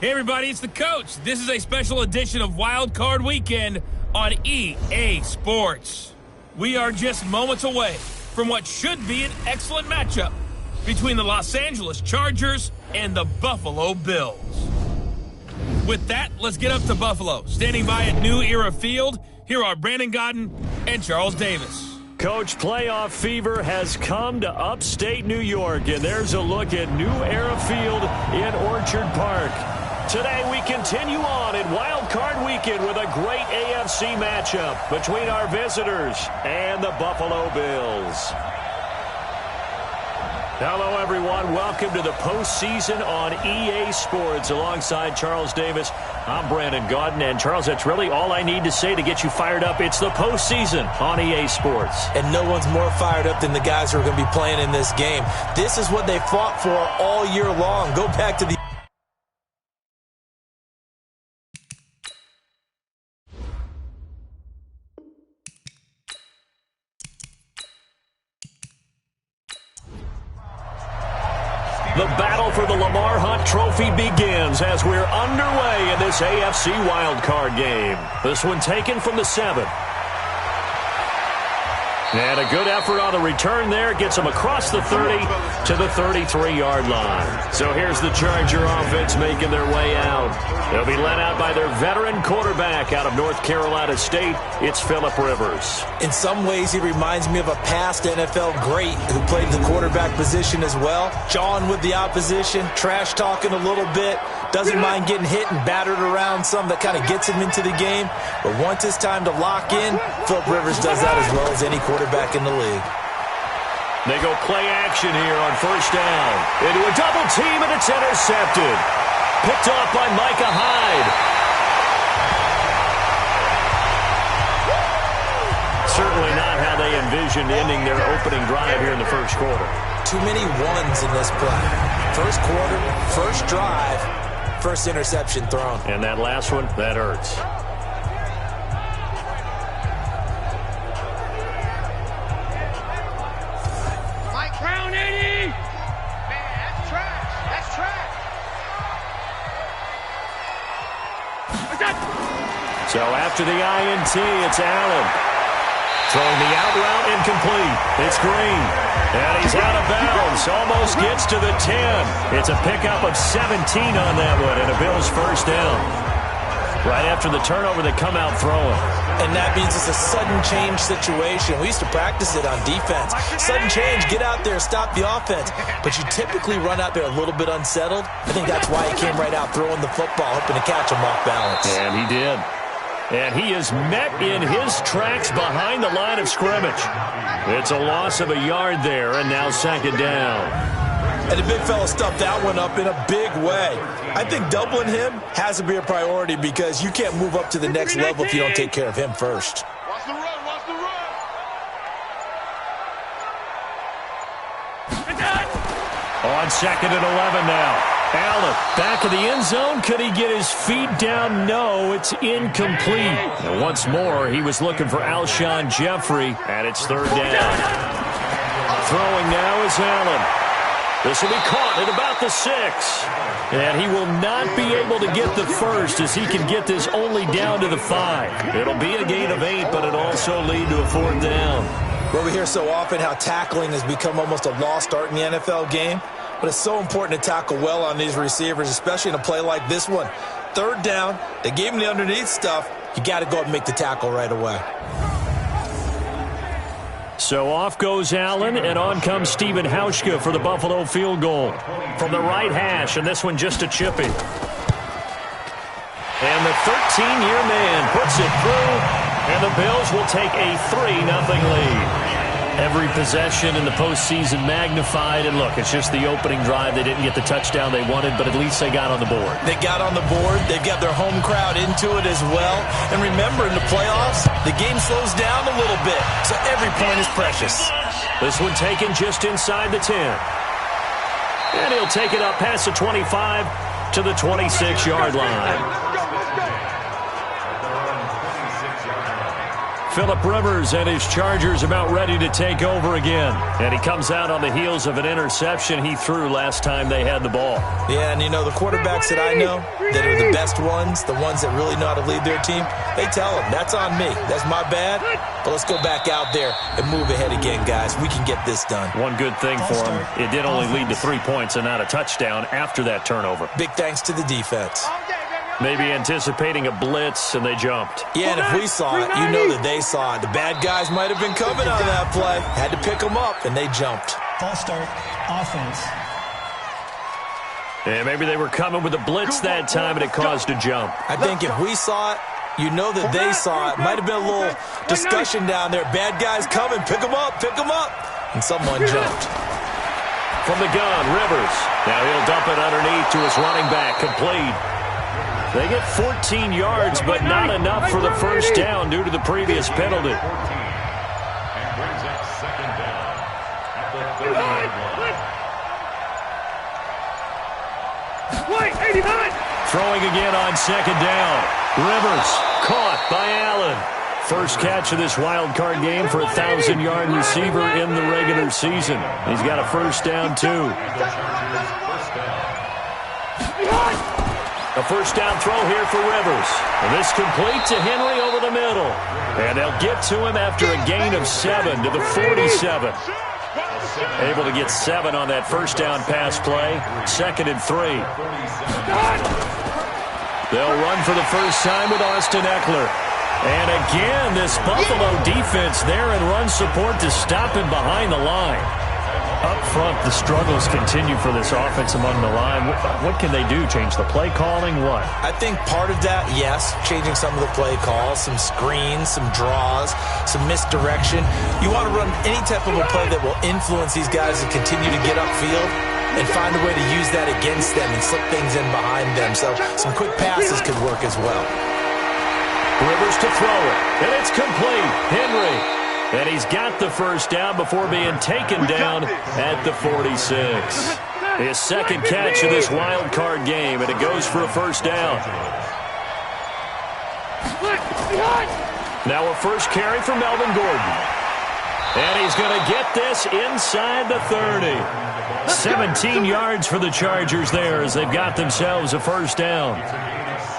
Hey everybody, it's the coach. This is a special edition of Wildcard Weekend on EA Sports. We are just moments away from what should be an excellent matchup between the Los Angeles Chargers and the Buffalo Bills. With that, let's get up to Buffalo. Standing by at New Era Field, here are Brandon Godden and Charles Davis. Coach, playoff fever has come to upstate New York, and there's a look at New Era Field in Orchard Park. Today we continue on in Wild Card Weekend with a great AFC matchup between our visitors and the Buffalo Bills. Hello, everyone. Welcome to the postseason on EA Sports. Alongside Charles Davis, I'm Brandon Godden. And, Charles, that's really all I need to say to get you fired up. It's the postseason on EA Sports. And no one's more fired up than the guys who are going to be playing in this game. This is what they fought for all year long. Go back to the... The battle for the Lamar Hunt Trophy begins as we're underway in this AFC wildcard game. This one taken from the 7. And a good effort on the return there. Gets them across the 30 to the 33-yard line. So here's the Charger offense making their way out. They'll be led out by their veteran quarterback out of North Carolina State. It's Phillip Rivers. In some ways, he reminds me of a past NFL great who played the quarterback position as well. Jawing with the opposition, trash talking a little bit. Doesn't mind getting hit and battered around some. That kind of gets him into the game. But once it's time to lock in, Phillip Rivers does that as well as any quarterback in the league. They go play action here on first down. Into a double team, and it's intercepted. Picked off by Micah Hyde. Certainly not how they envisioned ending their opening drive here in the first quarter. Too many ones in this play. First quarter, first drive, first interception thrown. And that last one, that hurts. So after the INT, it's Allen. Throwing the out route incomplete. It's Green. And he's out of bounds. Almost gets to the 10. It's a pickup of 17 on that one, and a Bills first down. Right after the turnover, they come out throwing. And that means it's a sudden change situation. We used to practice it on defense. Sudden change, get out there, stop the offense. But you typically run out there a little bit unsettled. I think that's why he came right out throwing the football, hoping to catch him off balance. And he did. And he is met in his tracks behind the line of scrimmage. It's a loss of a yard there, and now second down. And the big fella stuffed that one up in a big way. I think doubling him has to be a priority because you can't move up to the next level if you don't take care of him first. Watch the run, watch the run. On second and 11 now. Allen back of the end zone. Could he get his feet down? No, it's incomplete. And once more, he was looking for Alshon Jeffrey, and it's third down. Throwing now is Allen. This will be caught at about the 6. And he will not be able to get the first as he can get this only down to the 5. It'll be a gain of 8, but it'll also lead to a fourth down. Well, we hear so often how tackling has become almost a lost art in the NFL game. But it's so important to tackle well on these receivers, especially in a play like this one. Third down, they gave him the underneath stuff. You got to go up and make the tackle right away. So off goes Allen, and on comes Stephen Hauschka for the Buffalo field goal. From the right hash, and this one just a chipping. And the 13-year man puts it through, and the Bills will take a 3-0 lead. Every possession in the postseason magnified, and look, it's just the opening drive. They didn't get the touchdown they wanted, but at least they got on the board. They got on the board. They've got their home crowd into it as well. And remember, in the playoffs, the game slows down a little bit, so every point is precious. This one taken just inside the 10. And he'll take it up past the 25 to the 26-yard line. Phillip Rivers and his Chargers about ready to take over again. And he comes out on the heels of an interception he threw last time they had the ball. Yeah, and you know, the quarterbacks that I know that are the best ones, the ones that really know how to lead their team, they tell them, that's on me. That's my bad. But let's go back out there and move ahead again, guys. We can get this done. One good thing for him, it did only lead to 3 points and not a touchdown after that turnover. Big thanks to the defense. Maybe anticipating a blitz, and they jumped. Yeah, and if we saw it, you know that they saw it. The bad guys might have been coming on that play. Had to pick them up, and they jumped. False start, offense. And maybe they were coming with a blitz that time, and it caused a jump. I think if we saw it, you know that they saw it. Might have been a little discussion down there. Bad guys coming. Pick them up. Pick them up. And someone jumped. From the gun, Rivers. Now he'll dump it underneath to his running back. Complete. They get 14 yards, but not enough for the first down due to the previous penalty. Throwing again on second down. Rivers caught by Allen. First catch of this wild card game for a 1,000-yard receiver in the regular season. He's got a first down, too. A first down throw here for Rivers. And this complete to Henry over the middle. And they'll get to him after a gain of 7 to the 47. Able to get 7 on that first down pass play. 2nd and 3. They'll run for the first time with Austin Eckler. And again, this Buffalo defense there in run support to stop him behind the line. Up front, the struggles continue for this offense among the line. What can they do? Change the play calling? What? I think part of that, yes, changing some of the play calls, some screens, some draws, some misdirection. You want to run any type of a play that will influence these guys to continue to get upfield and find a way to use that against them and slip things in behind them. So some quick passes could work as well. Rivers to throw it, and it's complete. Henry. And he's got the first down before being taken down at the 46. His second catch of this wild card game, and it goes for a first down. Now a first carry for Melvin Gordon. And he's going to get this inside the 30. 17 yards for the Chargers there as they've got themselves a first down.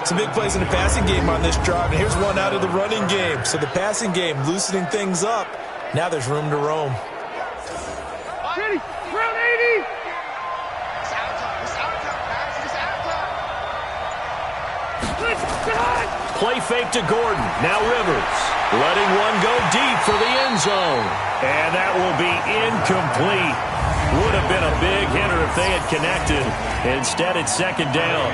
Some big plays in the passing game on this drive, and here's one out of the running game. So the passing game loosening things up. Now there's room to roam. Ready, round 80. Play fake to Gordon. Now Rivers letting one go deep for the end zone. And that will be incomplete. Would have been a big hitter if they had connected. Instead, it's second down.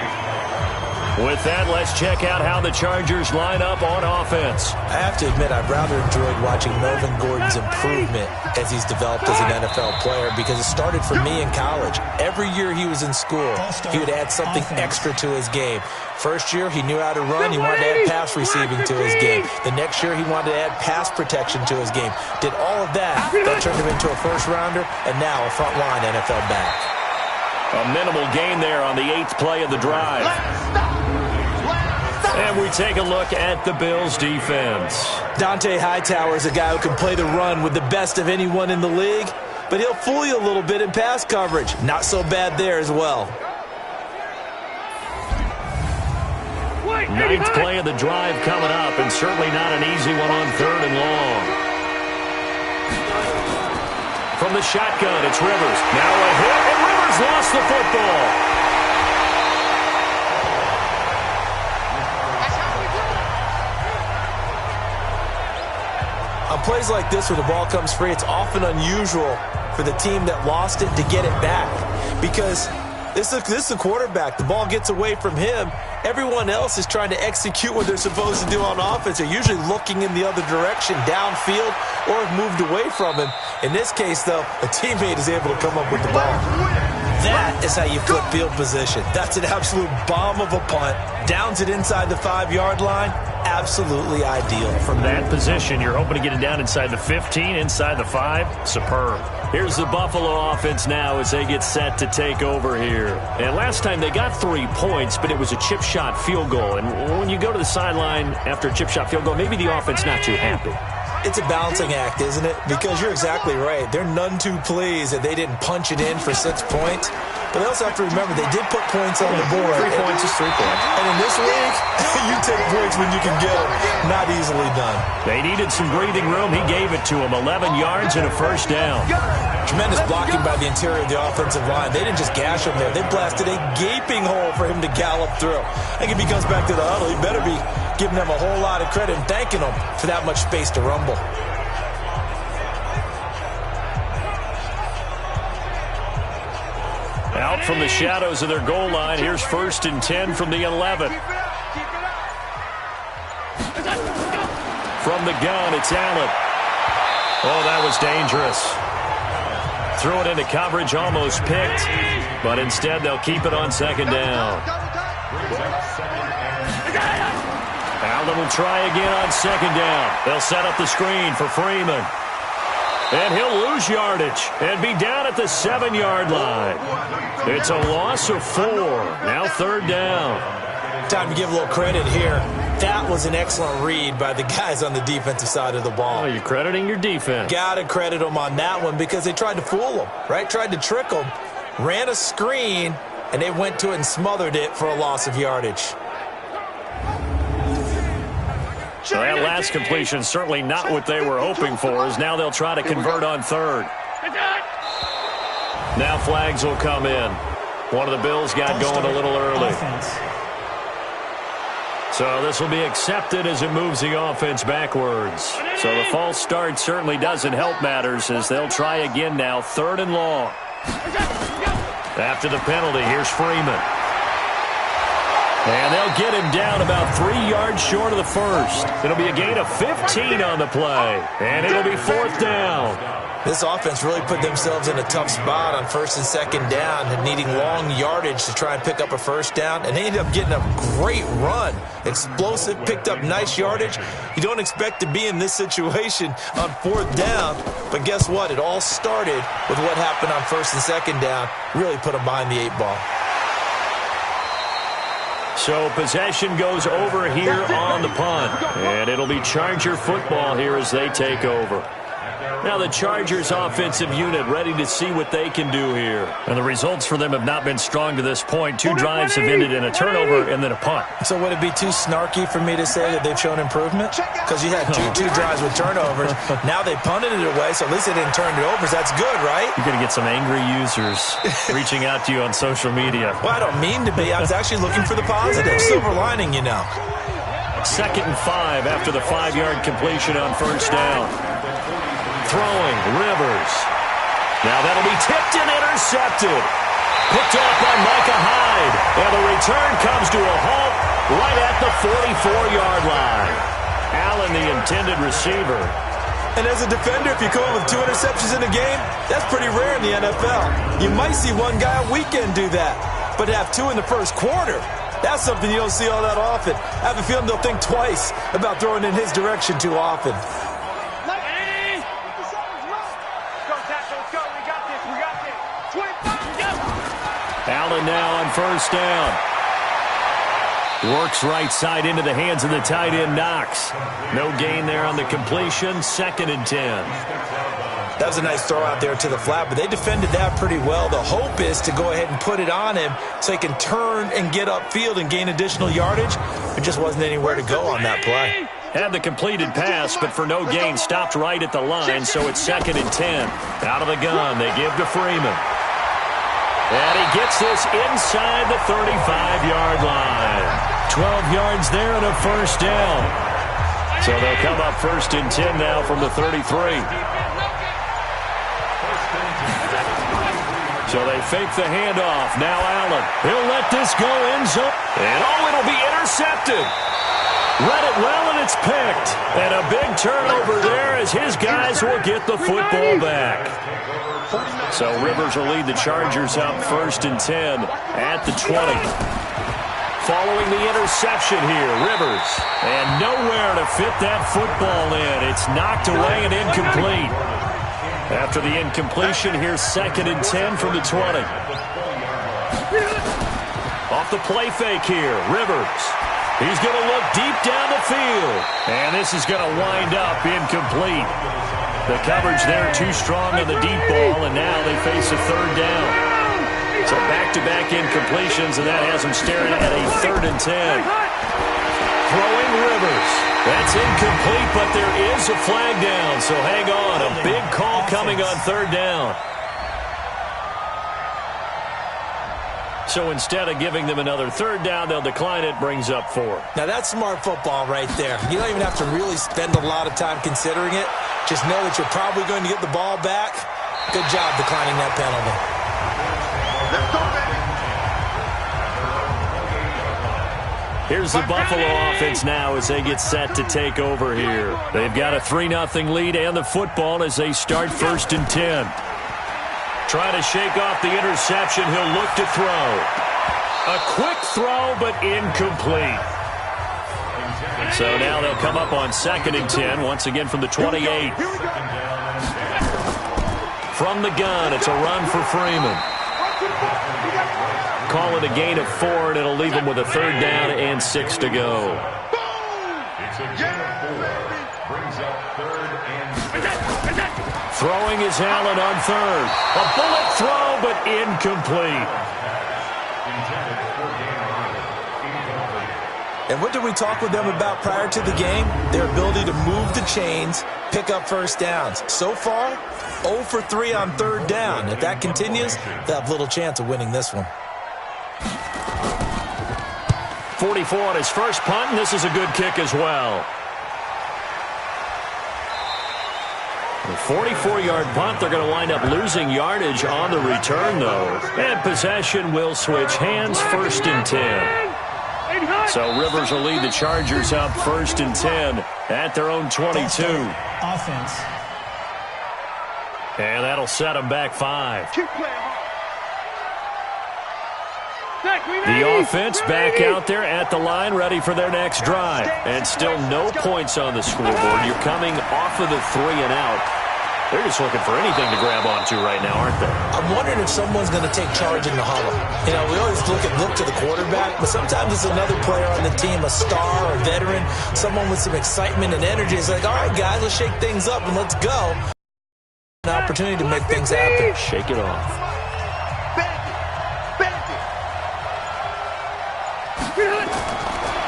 With that, let's check out how the Chargers line up on offense. I have to admit, I've rather enjoyed watching Melvin Gordon's improvement as he's developed as an NFL player because it started for me in college. Every year he was in school, he would add something extra to his game. First year, he knew how to run. He wanted to add pass receiving to his game. The next year, he wanted to add pass protection to his game. Did all of that. That turned him into a first-rounder, and now a front-line NFL back. A minimal gain there on the 8th play of the drive. And we take a look at the Bills' defense. Dante Hightower is a guy who can play the run with the best of anyone in the league, but he'll fool you a little bit in pass coverage. Not so bad there as well. 9th play of the drive coming up, and certainly not an easy one on 3rd and long. From the shotgun, it's Rivers. Now a hit, and Rivers lost the football. On plays like this where the ball comes free, it's often unusual for the team that lost it to get it back because this is a quarterback. The ball gets away from him. Everyone else is trying to execute what they're supposed to do on offense. They're usually looking in the other direction, downfield, or have moved away from him. In this case, though, a teammate is able to come up with the ball. That is how you flip field position. That's an absolute bomb of a punt. Downs it inside the 5-yard line. Absolutely ideal. From that position, you're hoping to get it down inside the 15, inside the 5. Superb. Here's the Buffalo offense now as they get set to take over here. And last time they got 3 points, but it was a chip shot field goal. And when you go to the sideline after a chip shot field goal, maybe the offense not too happy. It's a balancing act, isn't it? Because you're exactly right. They're none too pleased that they didn't punch it in for 6 points. But they also have to remember they did put points on the board. 3 points is 3 points. And in this league, you take points when you can get them. Not easily done. They needed some breathing room. He gave it to them. 11 yards and a first down. Tremendous blocking by the interior of the offensive line. They didn't just gash him there. They blasted a gaping hole for him to gallop through. I think if he comes back to the huddle, he better be giving them a whole lot of credit and thanking them for that much space to rumble. Out from the shadows of their goal line. Here's 1st and 10 from the 11. From the gun, it's Allen. Oh, that was dangerous. Threw it into coverage, almost picked. But instead, they'll keep it on 2nd down. Allen will try again on 2nd down. They'll set up the screen for Freeman. And he'll lose yardage and be down at the 7-yard line. It's a loss of 4. Now 3rd down. Time to give a little credit here. That was an excellent read by the guys on the defensive side of the ball. Oh, you're crediting your defense. Got to credit them on that one because they tried to fool them, right? Tried to trick them. Ran a screen, and they went to it and smothered it for a loss of yardage. So that last completion certainly not what they were hoping for, as now they'll try to convert on 3rd. Now flags will come in. One of the Bills got going a little early. So this will be accepted as it moves the offense backwards. So the false start certainly doesn't help matters as they'll try again now, 3rd and long. After the penalty, here's Freeman. And they'll get him down about 3 yards short of the 1st. It'll be a gain of 15 on the play. And it'll be 4th down. This offense really put themselves in a tough spot on 1st and 2nd down and needing long yardage to try and pick up a 1st down. And they ended up getting a great run. Explosive, picked up nice yardage. You don't expect to be in this situation on 4th down. But guess what? It all started with what happened on 1st and 2nd down. Really put them behind the 8 ball. So possession goes over here on the punt. And it'll be Charger football here as they take over. Now the Chargers offensive unit ready to see what they can do here. And the results for them have not been strong to this point. 2 drives have ended in a turnover and then a punt. So would it be too snarky for me to say that they've shown improvement? Because you had two drives with turnovers. Now they punted it away, so at least they didn't turn it over. So that's good, right? You're going to get some angry users reaching out to you on social media. Well, I don't mean to be. I was actually looking for the positive. Silver lining, you know. 2nd and 5 after the 5-yard completion on 1st down. Throwing, Rivers. Now that'll be tipped and intercepted. Picked off by Micah Hyde. And the return comes to a halt right at the 44-yard line. Allen, the intended receiver. And as a defender, if you come up with 2 interceptions in a game, that's pretty rare in the NFL. You might see one guy a weekend do that. But to have 2 in the 1st quarter, that's something you don't see all that often. I have a feeling they'll think twice about throwing in his direction too often. Allen now on 1st down. Works right side into the hands of the tight end, Knox. No gain there on the completion. 2nd and 10. That was a nice throw out there to the flat, but they defended that pretty well. The hope is to go ahead and put it on him so he can turn and get upfield and gain additional yardage. There just wasn't anywhere to go on that play. Had the completed pass, but for no gain, stopped right at the line, so it's 2nd and 10. Out of the gun, they give to Freeman. And he gets this inside the 35-yard line. 12 yards there and a 1st down. So they'll come up 1st and 10 now from the 33. So they fake the handoff. Now Allen. He'll let this go in zone. And it'll be intercepted. Read it well, and it's picked. And a big turnover there as his guys will get the football back. So Rivers will lead the Chargers up 1st and 10 at the 20. Following the interception here, Rivers. And nowhere to fit that football in. It's knocked away and incomplete. After the incompletion, here's 2nd and 10 from the 20. Off the play fake here, Rivers. He's going to look deep down the field. And this is going to wind up incomplete. The coverage there too strong on the deep ball, and now they face a third down. So back-to-back incompletions, and that has them staring at a 3rd and 10. Throwing Rivers. That's incomplete, but there is a flag down, so hang on. A big call coming on 3rd down. So instead of giving them another 3rd down, they'll decline it, brings up 4. Now that's smart football right there. You don't even have to really spend a lot of time considering it. Just know that you're probably going to get the ball back. Good job declining that penalty. Let's go, baby. Here's the Buffalo offense now as they get set to take over here. They've got a 3-0 lead and the football as they start 1st and 10. Trying to shake off the interception. He'll look to throw. A quick throw, but incomplete. So now they'll come up on 2nd and 10, once again from the 28. From the gun, it's a run for Freeman. Call it a gain of 4, and it'll leave them with a 3rd down and 6 to go. It's a gain of 4. Brings up 3rd and 6. Throwing is Allen on 3rd. A bullet throw, but incomplete. And what did we talk with them about prior to the game? Their ability to move the chains, pick up 1st downs. So far, 0 for 3 on 3rd down. If that continues, they'll have little chance of winning this one. 44 on his first punt, and this is a good kick as well. The 44-yard punt, they're going to wind up losing yardage on the return, though. And possession will switch hands, 1st and 10. So Rivers will lead the Chargers up 1st and 10 at their own 22. Offense. And that'll set them back 5. Keep playing hard. The offense back out there at the line, ready for their next drive. And still no points on the scoreboard. You're coming off of the 3 and out. They're just looking for anything to grab onto right now, aren't they? I'm wondering if someone's going to take charge in the huddle. You know, we always look to the quarterback, but sometimes it's another player on the team, a star, a veteran, someone with some excitement and energy. It's like, all right, guys, let's shake things up and let's go. An opportunity to make things happen. Shake it off.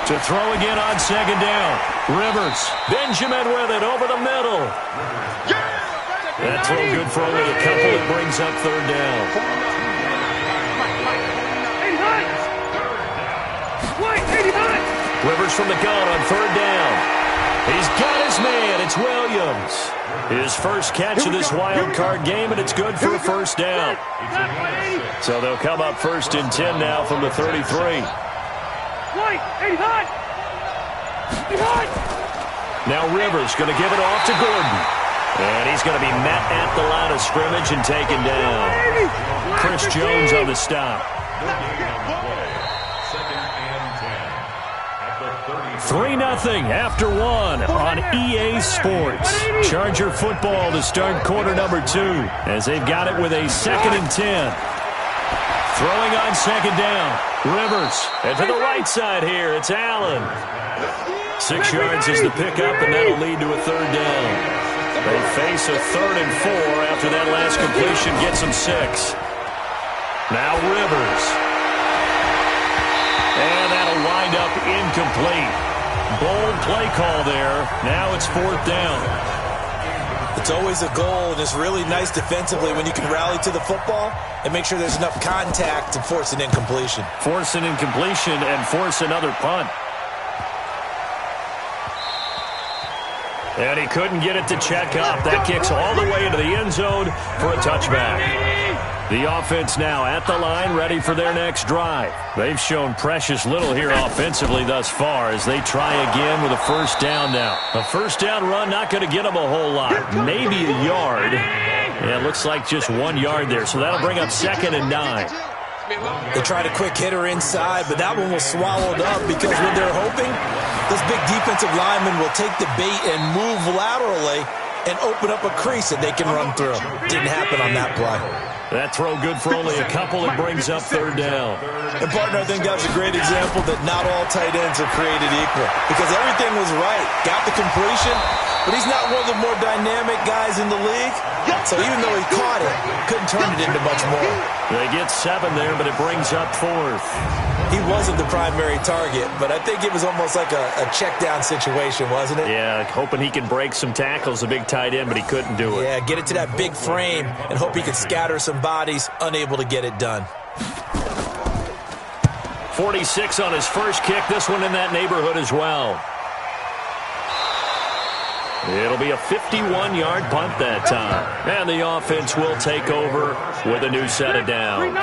To throw again on 2nd down. Rivers. Benjamin with it over the middle. That throw good for only a couple. It brings up 3rd down. Rivers from the gun on 3rd down. He's got his man. It's Williams. His first catch of this wild card game, and it's good for a 1st down. So they'll come up 1st and 10 now from the 33. Now Rivers going to give it off to Gordon. And he's going to be met at the line of scrimmage and taken down. Chris Jones on the stop. 3-0 after 1 on EA Sports. Charger football to start quarter number 2 as they've got it with a 2nd and 10. Throwing on 2nd down. Rivers. And to the right side here, it's Allen. 6 yards is the pickup, and that'll lead to a 3rd down. They face a 3rd and 4 after that last completion gets them 6. Now Rivers. And that'll wind up incomplete. Bold play call there. Now it's 4th down. It's always a goal, and it's really nice defensively when you can rally to the football and make sure there's enough contact to force an incompletion. Force an incompletion and force another punt. And he couldn't get it to check up. That kicks all the way into the end zone for a touchback. The offense now at the line, ready for their next drive. They've shown precious little here offensively thus far as they try again with a 1st down now. A 1st down run not going to get them a whole lot. Maybe a yard. Yeah, it looks like just 1 yard there, so that'll bring up 2nd and 9. They tried a quick hitter inside, but that one was swallowed up because what they're hoping, this big defensive lineman will take the bait and move laterally and open up a crease that they can run through. Didn't happen on that play. That throw good for only a couple. It brings up third down. And, partner, I think that's a great example that not all tight ends are created equal because everything was right. Got the completion, but he's not one of the more dynamic guys in the league. So even though he caught it, couldn't turn it into much more. They get 7 there, but it brings up 4th. He wasn't the primary target, but I think it was almost like a check down situation, wasn't it? Yeah, hoping he can break some tackles, a big tight end, but he couldn't do it. Yeah, get it to that big frame and hope he can scatter some bodies, unable to get it done. 46 on his first kick, this one in that neighborhood as well. It'll be a 51-yard punt that time. And the offense will take over with a new set of downs.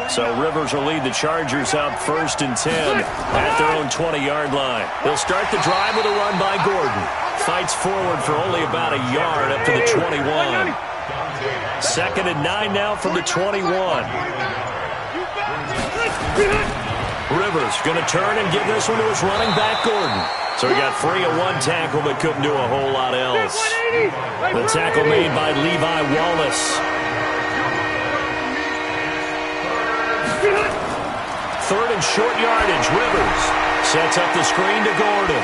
So Rivers will lead the Chargers up 1st and 10 at their own 20-yard line. They'll start the drive with a run by Gordon. Fights forward for only about a yard up to the 21. 2nd and 9 now from the 21. Rivers going to turn and give this one to his running back, Gordon. So he got free of one tackle but couldn't do a whole lot else. The tackle made by Levi Wallace. 3rd and short yardage. Rivers sets up the screen to Gordon.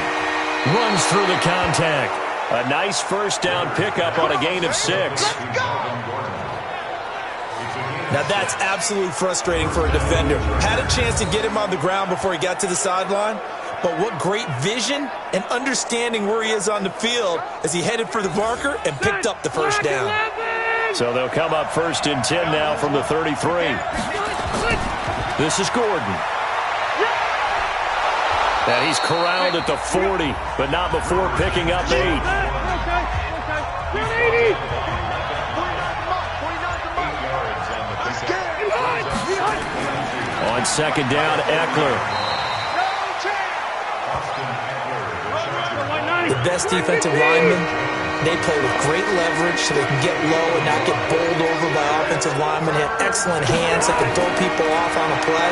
Runs through the contact. A nice first down pickup on a gain of 6. Now that's absolutely frustrating for a defender. Had a chance to get him on the ground before he got to the sideline, but what great vision and understanding where he is on the field as he headed for the marker and picked up the first down. So they'll come up 1st and 10 now from the 33. This is Gordon. And he's corralled at the 40, but not before picking up 8. On 2nd down, Eckler. The best defensive linemen, they play with great leverage so they can get low and not get bowled over by offensive linemen. They have excellent hands that can throw people off on a play.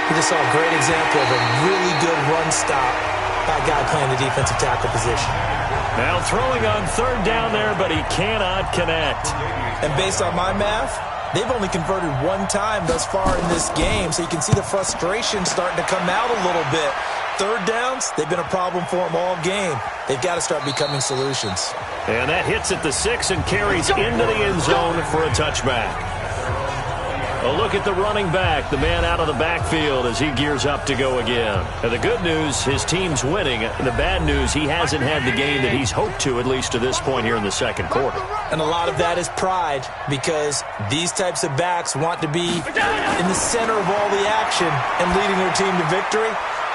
We just saw a great example of a really good run stop by a guy playing the defensive tackle position. Now throwing on 3rd down there, but he cannot connect. And based on my math, they've only converted 1 time thus far in this game, so you can see the frustration starting to come out a little bit. 3rd downs, they've been a problem for them all game. They've got to start becoming solutions. And that hits at the 6 and carries into the end zone for a touchback. A look at the running back, the man out of the backfield as he gears up to go again. And the good news, his team's winning. The bad news, he hasn't had the game that he's hoped to, at least to this point here in the 2nd quarter. And a lot of that is pride because these types of backs want to be in the center of all the action and leading their team to victory.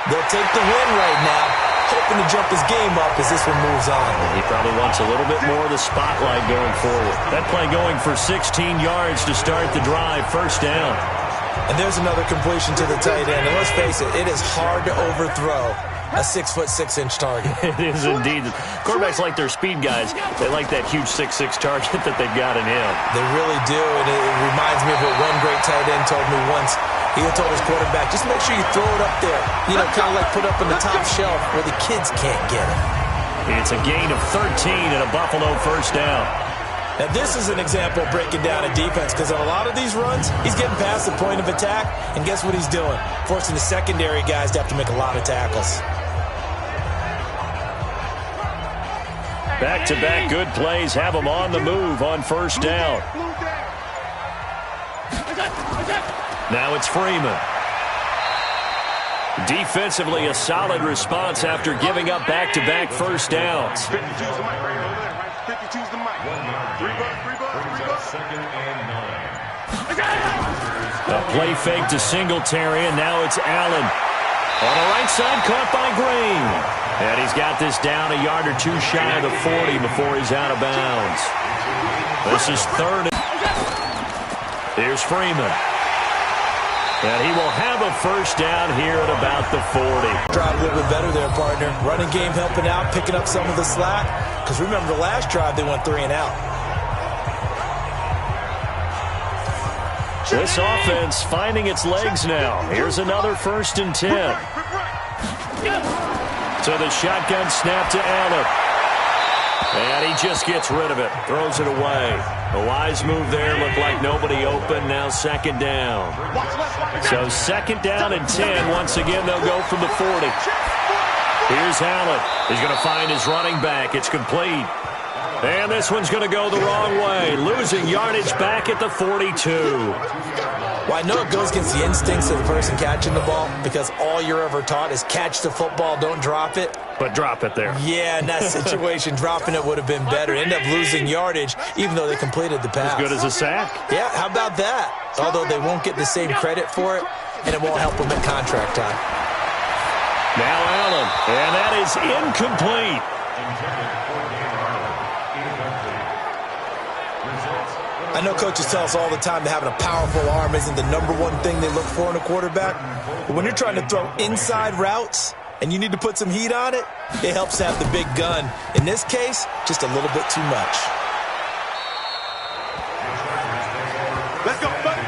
They'll take the win right now, hoping to jump his game up as this one moves on. He probably wants a little bit more of the spotlight going forward. That play going for 16 yards to start the drive, 1st down. And there's another completion to the tight end. And let's face it, it is hard to overthrow a 6'6" target. It is indeed. Quarterbacks like their speed guys. They like that huge 6'6" target that they've got in him. They really do, and it reminds me of what one great tight end told me once. He told his quarterback, just make sure you throw it up there. You know, kind of like put up on the top shelf where the kids can't get it. It's a gain of 13 and a Buffalo 1st down. Now, this is an example of breaking down a defense because on a lot of these runs, he's getting past the point of attack, and guess what he's doing? Forcing the secondary guys to have to make a lot of tackles. Back-to-back good plays have him on the move on 1st down. Now it's Freeman. Defensively, a solid response after giving up back-to-back 1st downs. 52's the mic right over there, right? 52's the mic. 3 bucks, 2nd and 9. A play fake to Singletary, and now it's Allen. On the right side, caught by Green. And he's got this down a yard or 2 shy of the 40 before he's out of bounds. This is 3rd. Here's Freeman. And he will have a 1st down here at about the 40. Drive a little bit better there, partner. Running game helping out, picking up some of the slack. Because remember, the last drive, they went 3 and out. This offense finding its legs now. Here's another 1st and 10. So the shotgun snap to Allen. And he just gets rid of it, throws it away. A wise move there, looked like nobody open, now second down. So second down and 10. Once again, they'll go from the 40. Here's Allen. He's going to find his running back. It's complete. And this one's going to go the wrong way, losing yardage back at the 42. Well, I know it goes against the instincts of the person catching the ball because all you're ever taught is catch the football, don't drop it. But drop it there. Yeah, in that situation, dropping it would have been better. End up losing yardage, even though they completed the pass. As good as a sack. Yeah, how about that? Although they won't get the same credit for it, and it won't help them at contract time. Now Allen, and that is incomplete. I know coaches tell us all the time that having a powerful arm isn't the number one thing they look for in a quarterback. But when you're trying to throw inside routes and you need to put some heat on it, it helps to have the big gun. In this case, just a little bit too much. Let's go, buddy.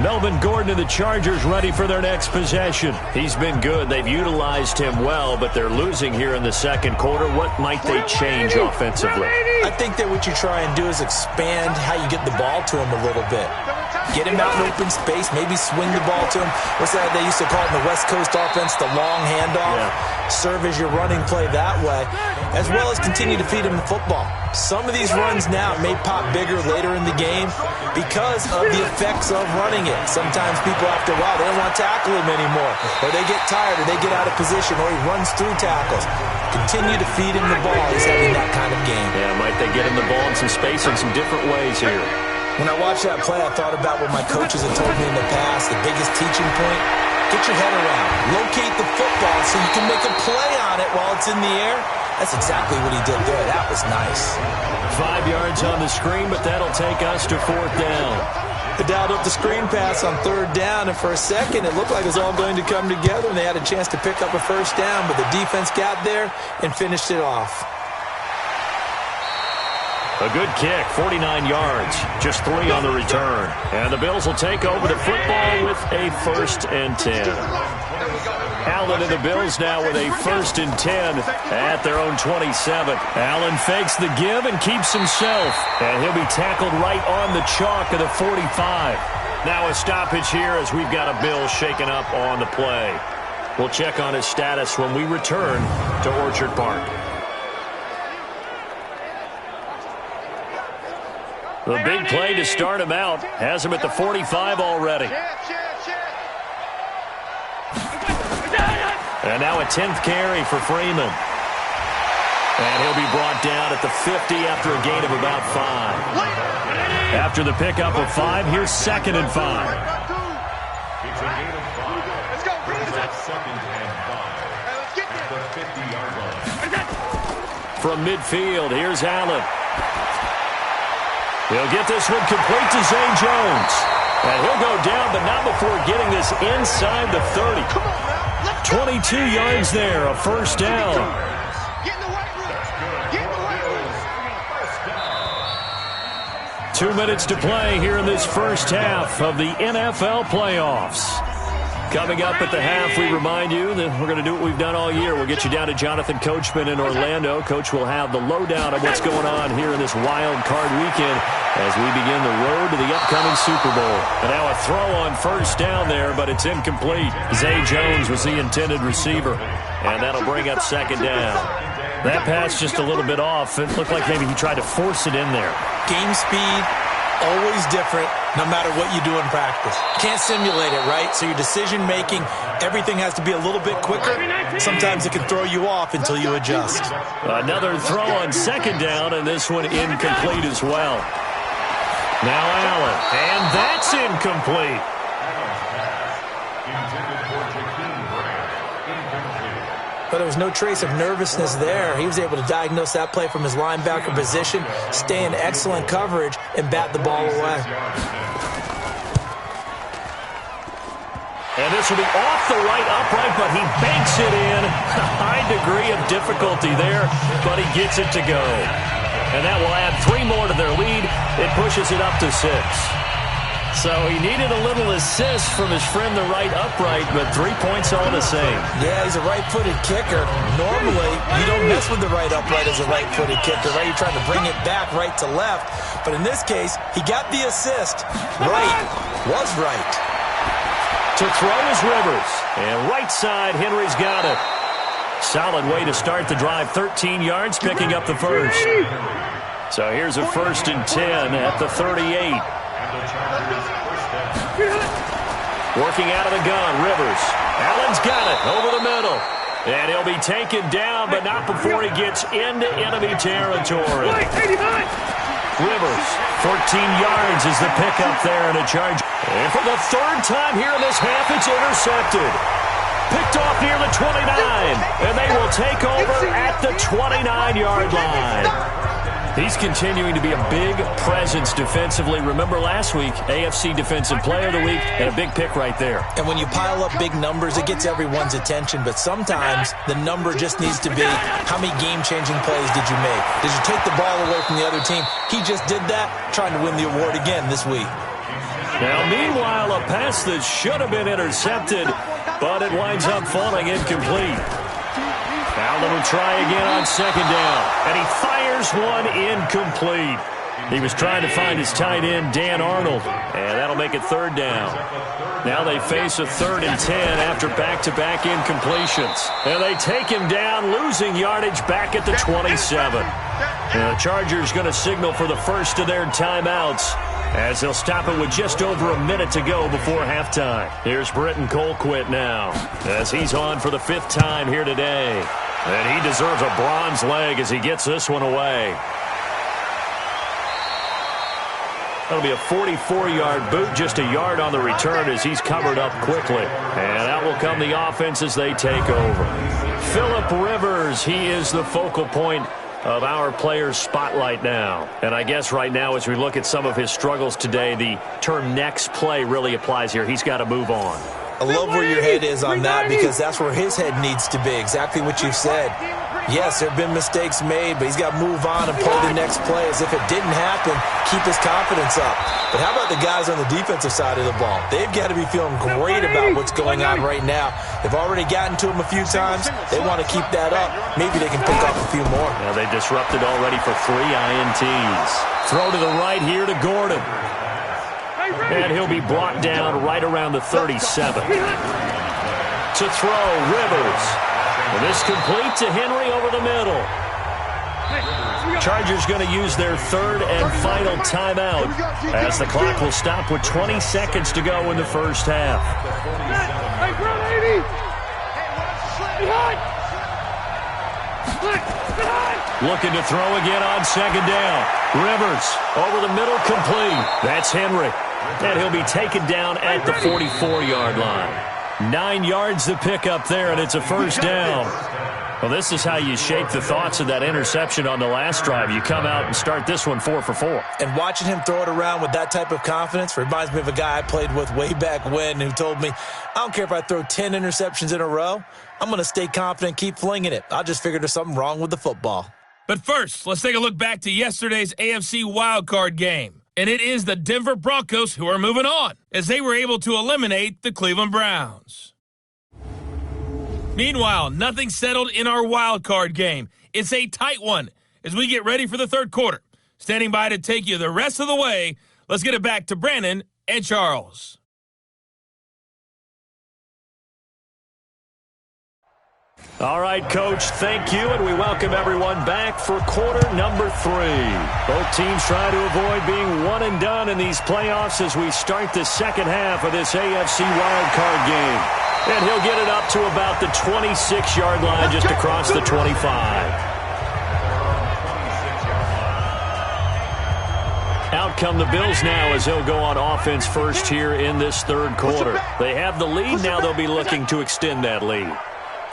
Melvin Gordon and the Chargers ready for their next possession. He's been good. They've utilized him well, but they're losing here in the second quarter. What might they change offensively? I think that what you try and do is expand how you get the ball to him a little bit. Get him out in open space, maybe swing the ball to him. What's that they used to call it in the West Coast offense, the long handoff? Yeah. Serve as your running play that way, as well as continue to feed him the football. Some of these runs now may pop bigger later in the game because of the effects of running it. Sometimes people, after a while, they don't want to tackle him anymore, or they get tired, or they get out of position, or he runs through tackles. Continue to feed him the ball. He's having that kind of game. Yeah, might they get him the ball in some space in some different ways here. When I watched that play, I thought about what my coaches have told me in the past. The biggest teaching point, get your head around. Locate the football so you can make a play on it while it's in the air. That's exactly what he did there. That was nice. 5 yards on the screen, but that'll take us to fourth down. They dialed up the screen pass on third down, and for a second, it looked like it was all going to come together, and they had a chance to pick up a first down, but the defense got there and finished it off. A good kick, 49 yards, just 3 on the return. And the Bills will take over the football with a 1st and 10. Allen and the Bills now with a 1st and 10 at their own 27. Allen fakes the give and keeps himself. And he'll be tackled right on the chalk of the 45. Now a stoppage here as we've got a Bill shaken up on the play. We'll check on his status when we return to Orchard Park. The big play to start him out has him at the 45 already. And now a 10th carry for Freeman. And he'll be brought down at the 50 after a gain of about 5. After the pickup of 5, here's 2nd and 5. It's a gain of 5. Let's go. Second and 5. At the 50-yard line. From midfield, here's Allen. He'll get this one complete to Zay Jones. And he'll go down, but not before getting this inside the 30. 22 yards there, a 1st down. Get in the weight room. Get in the weight room. 2 minutes to play here in this first half of the NFL playoffs. Coming up at the half, we remind you that we're going to do what we've done all year. We'll get you down to Jonathan Coachman in Orlando. Coach will have the lowdown of what's going on here in this wild card weekend as we begin the road to the upcoming Super Bowl. And now a throw on 1st down there, but it's incomplete. Zay Jones was the intended receiver, and that'll bring up 2nd down. That pass just a little bit off. It looked like maybe he tried to force it in there. Game speed, always different, no matter what you do in practice. Can't simulate it, right? So your decision-making, everything has to be a little bit quicker. Sometimes it can throw you off until you adjust. Another throw on 2nd down, and this one incomplete as well. Now Allen, and that's incomplete. But there was no trace of nervousness there. He was able to diagnose that play from his linebacker position, stay in excellent coverage, and bat the ball away. And this will be off the right upright, but he banks it in. A high degree of difficulty there, but he gets it to go. And that will add 3 more to their lead. It pushes it up to 6. So he needed a little assist from his friend the right upright, but 3 points all the same. Yeah, he's a right-footed kicker. Normally, you don't mess with the right upright as a right-footed kicker, right? You're trying to bring it back right to left. But in this case, he got the assist. Right was right. To throw is Rivers. And right side, Henry's got it. Solid way to start the drive. 13 yards, picking up the first. So here's a 1st and 10 at the 38. Working out of the gun, Rivers. Allen's got it over the middle. And he'll be taken down, but not before he gets into enemy territory. Rivers, 14 yards is the pickup there and a charge. And for the 3rd time here in this half, it's intercepted. Picked off near the 29, and they will take over at the 29-yard line. He's continuing to be a big presence defensively. Remember last week, AFC Defensive Player of the Week, and a big pick right there. And when you pile up big numbers, it gets everyone's attention. But sometimes the number just needs to be, how many game-changing plays did you make? Did you take the ball away from the other team? He just did that, trying to win the award again this week. Now, meanwhile, a pass that should have been intercepted, but it winds up falling incomplete. Allen will try again on 2nd down, and he fires one incomplete. He was trying to find his tight end, Dan Arnold, and that'll make it 3rd down. Now they face a 3rd and 10 after back-to-back incompletions. And they take him down, losing yardage back at the 27. And the Chargers going to signal for the first of their timeouts, as they'll stop it with just over a minute to go before halftime. Here's Britton Colquitt now, as he's on for the 5th time here today. And he deserves a bronze leg as he gets this one away. That'll be a 44-yard boot, just a yard on the return as he's covered up quickly. And out will come the offense as they take over. Phillip Rivers, he is the focal point of our players' spotlight now. And I guess right now as we look at some of his struggles today, the term next play really applies here. He's got to move on. I love where your head is on that, because that's where his head needs to be, exactly what you've said. Yes, there have been mistakes made, but he's got to move on and play the next play as if it didn't happen, keep his confidence up. But how about the guys on the defensive side of the ball? They've got to be feeling great about what's going on right now. They've already gotten to him a few times. They want to keep that up. Maybe they can pick up a few more. Now they disrupted already for 3 INTs. Throw to the right here to Gordon. And he'll be brought down right around the 37. To throw, Rivers. And this complete to Henry over the middle. Chargers going to use their 3rd and final timeout, as the clock will stop with 20 seconds to go in the first half. Looking to throw again on 2nd down. Rivers over the middle, complete. That's Henry. And he'll be taken down at the 44-yard line. 9 yards to pick up there, and it's a 1st down. Well, this is how you shape the thoughts of that interception on the last drive. You come out and start this one 4 for 4. And watching him throw it around with that type of confidence reminds me of a guy I played with way back when who told me, I don't care if I throw 10 interceptions in a row. I'm going to stay confident, keep flinging it. I just figured there's something wrong with the football. But first, let's take a look back to yesterday's AFC Wildcard game. And it is the Denver Broncos who are moving on, as they were able to eliminate the Cleveland Browns. Meanwhile, nothing settled in our Wildcard game. It's a tight one as we get ready for the 3rd quarter. Standing by to take you the rest of the way, let's get it back to Brandon and Charles. All right, Coach, thank you, and we welcome everyone back for quarter number 3. Both teams try to avoid being one and done in these playoffs as we start the 2nd half of this AFC wildcard game. And he'll get it up to about the 26-yard line, just across the 25. Out come the Bills now as they'll go on offense first here in this 3rd quarter. They have the lead. Now they'll be looking to extend that lead.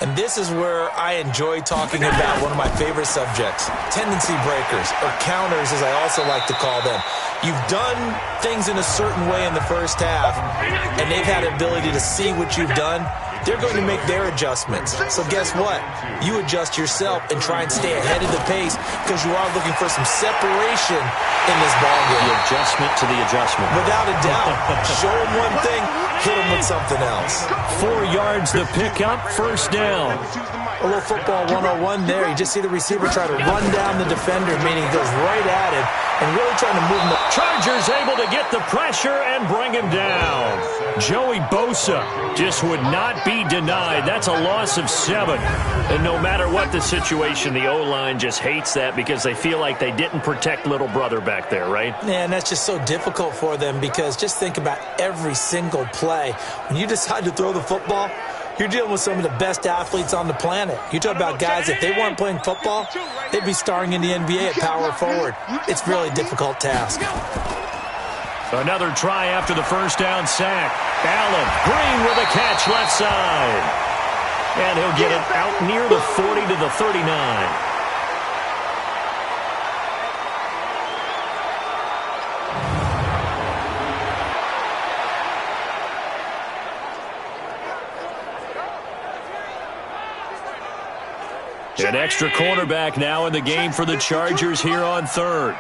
And this is where I enjoy talking about one of my favorite subjects, tendency breakers, or counters as I also like to call them. You've done things in a certain way in the first half, and they've had the ability to see what you've done. They're going to make their adjustments. So guess what? You adjust yourself and try and stay ahead of the pace, because you are looking for some separation in this ballgame. The adjustment to the adjustment. Without a doubt. show them one thing, hit them with something else. 4 yards the pickup, first down. A little football 101 there. You just see the receiver try to run down the defender, meaning he goes right at him and really trying to move him. Chargers able to get the pressure and bring him down. Joey Bosa just would not be denied. That's a loss of 7. And no matter what the situation, the O-line just hates that because they feel like they didn't protect little brother back there, right? Yeah, and that's just so difficult for them because just think about every single play. When you decide to throw the football, you're dealing with some of the best athletes on the planet. You talk about guys, if they weren't playing football, they'd be starring in the NBA at power forward. It's a really difficult task. Another try after the first down sack. Allen, Green with a catch left side. And he'll get it out near the 40 to the 39. An extra cornerback now in the game for the Chargers here on third.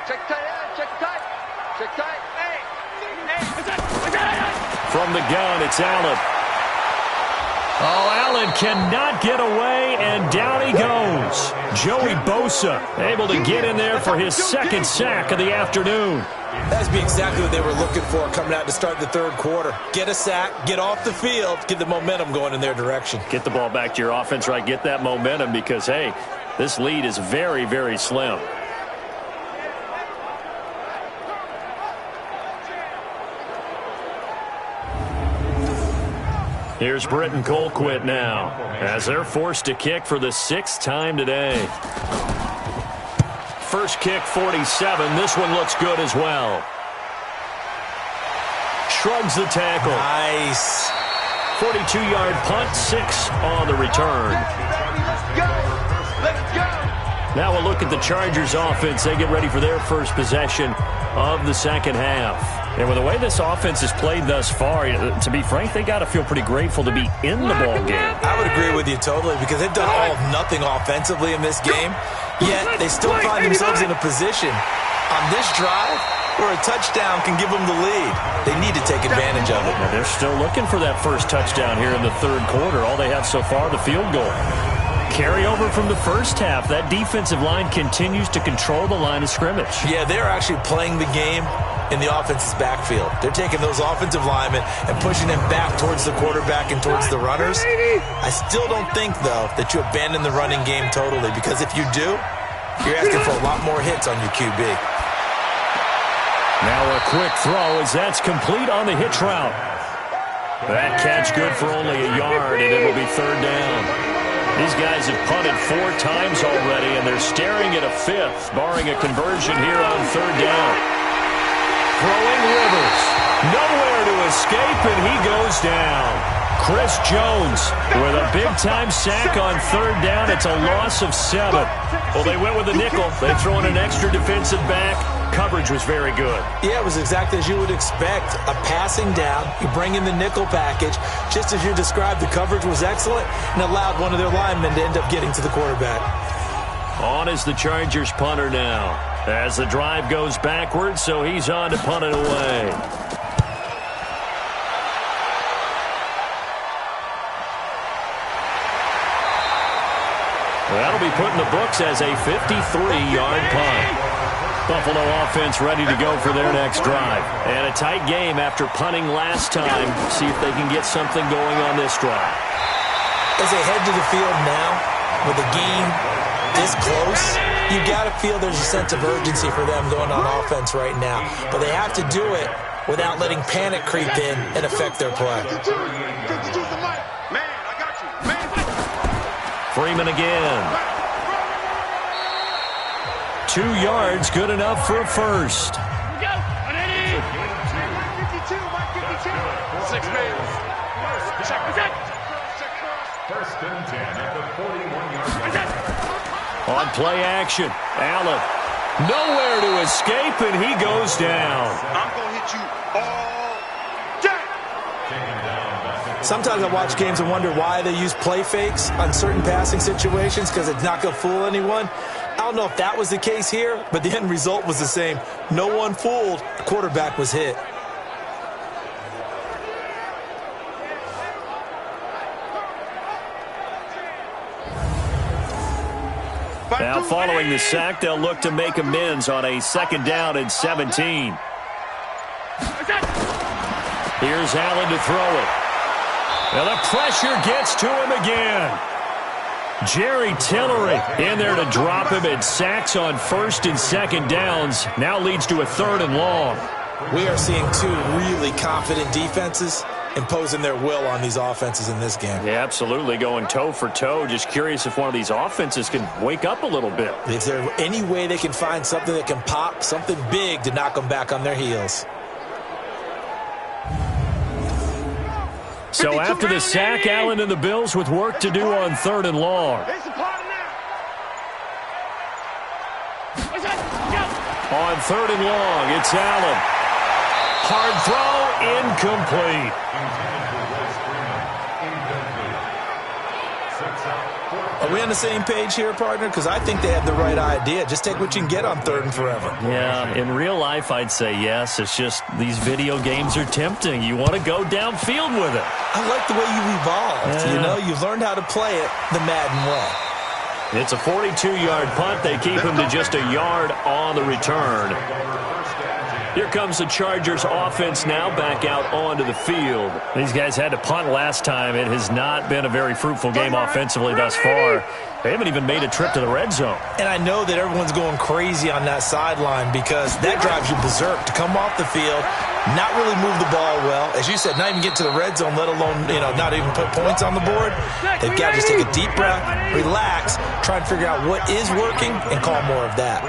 From the gun, it's Allen. Oh, Allen cannot get away, and down he goes. Joey Bosa able to get in there for his second sack of the afternoon. That's exactly what they were looking for coming out to start the third quarter. Get a sack, get off the field, get the momentum going in their direction. Get the ball back to your offense, right? Get that momentum because, hey, this lead is very, very slim. Here's Britton Colquitt now as they're forced to kick for the 6th time today. First kick, 47. This one looks good as well. Shrugs the tackle. Nice. 42-yard punt, 6 on the return. Now we'll look at the Chargers offense. They get ready for their first possession of the second half. And with the way this offense has played thus far, to be frank, they got to feel pretty grateful to be in the ball game. I would agree with you totally because they've done all of nothing offensively in this game, yet they still find themselves in a position on this drive where a touchdown can give them the lead. They need to take advantage of it. Now they're still looking for that first touchdown here in the third quarter. All they have so far, the field goal. Carry over from the first half. That defensive line continues to control the line of scrimmage. Yeah, they're actually playing the game in the offense's backfield. They're taking those offensive linemen and pushing them back towards the quarterback and towards the runners. I still don't think, though, that you abandon the running game totally because if you do, you're asking for a lot more hits on your QB. Now a quick throw as that's complete on the hitch route. That catch good for only a yard, and it will be third down. These guys have punted 4 times already, and they're staring at a 5th, barring a conversion here on third down. Throwing Rivers. Nowhere to escape, and he goes down. Chris Jones with a big-time sack on third down. It's a loss of 7. Well, they went with a nickel. They throw in an extra defensive back. Coverage was very good. Yeah, it was exactly as you would expect. A passing down. You bring in the nickel package. Just as you described, the coverage was excellent and allowed one of their linemen to end up getting to the quarterback. On is the Chargers punter now. As the drive goes backwards, so he's on to punt it away. That'll be put in the books as a 53-yard punt. Buffalo offense ready to go for their next drive. And a tight game after punting last time. See if they can get something going on this drive. As they head to the field now, with the game this close, you got to feel there's a sense of urgency for them going on offense right now. But they have to do it without letting panic creep in and affect their play. Freeman again. 2 yards, good enough for a first. First and 10 at the 41-yard line. On play action, Allen. Nowhere to escape, and he goes down. I'm going to hit you all day. Sometimes I watch games and wonder why they use play fakes on certain passing situations because it's not going to fool anyone. I don't know if that was the case here, but the end result was the same. No one fooled. The quarterback was hit. Now following the sack, they'll look to make amends on a 2nd down and 17. Here's Allen to throw it. Now the pressure gets to him again. Jerry Tillery in there to drop him, and sacks on 1st and 2nd downs. Now leads to a 3rd and long. We are seeing two really confident defenses imposing their will on these offenses in this game. Yeah, absolutely, going toe for toe. Just curious if one of these offenses can wake up a little bit. Is there any way they can find something that can pop, something big to knock them back on their heels? So after the sack, Allen and the Bills with work to do on 3rd and long. On 3rd and long, it's Allen. Hard throw, incomplete. Are we on the same page here, partner? Because I think they have the right idea. Just take what you can get on 3rd and forever. Yeah, in real life, I'd say yes. It's just these video games are tempting. You want to go downfield with it. I like the way you've evolved. Yeah. You know, you've learned how to play it the Madden way. It's a 42-yard punt. They keep him to just a yard on the return. Here comes the Chargers offense now back out onto the field. These guys had to punt last time. It has not been a very fruitful game offensively thus far. They haven't even made a trip to the red zone. And I know that everyone's going crazy on that sideline because that drives you berserk to come off the field, not really move the ball well. As you said, not even get to the red zone, let alone, not even put points on the board. They've got to just take a deep breath, relax, try and figure out what is working, and call more of that.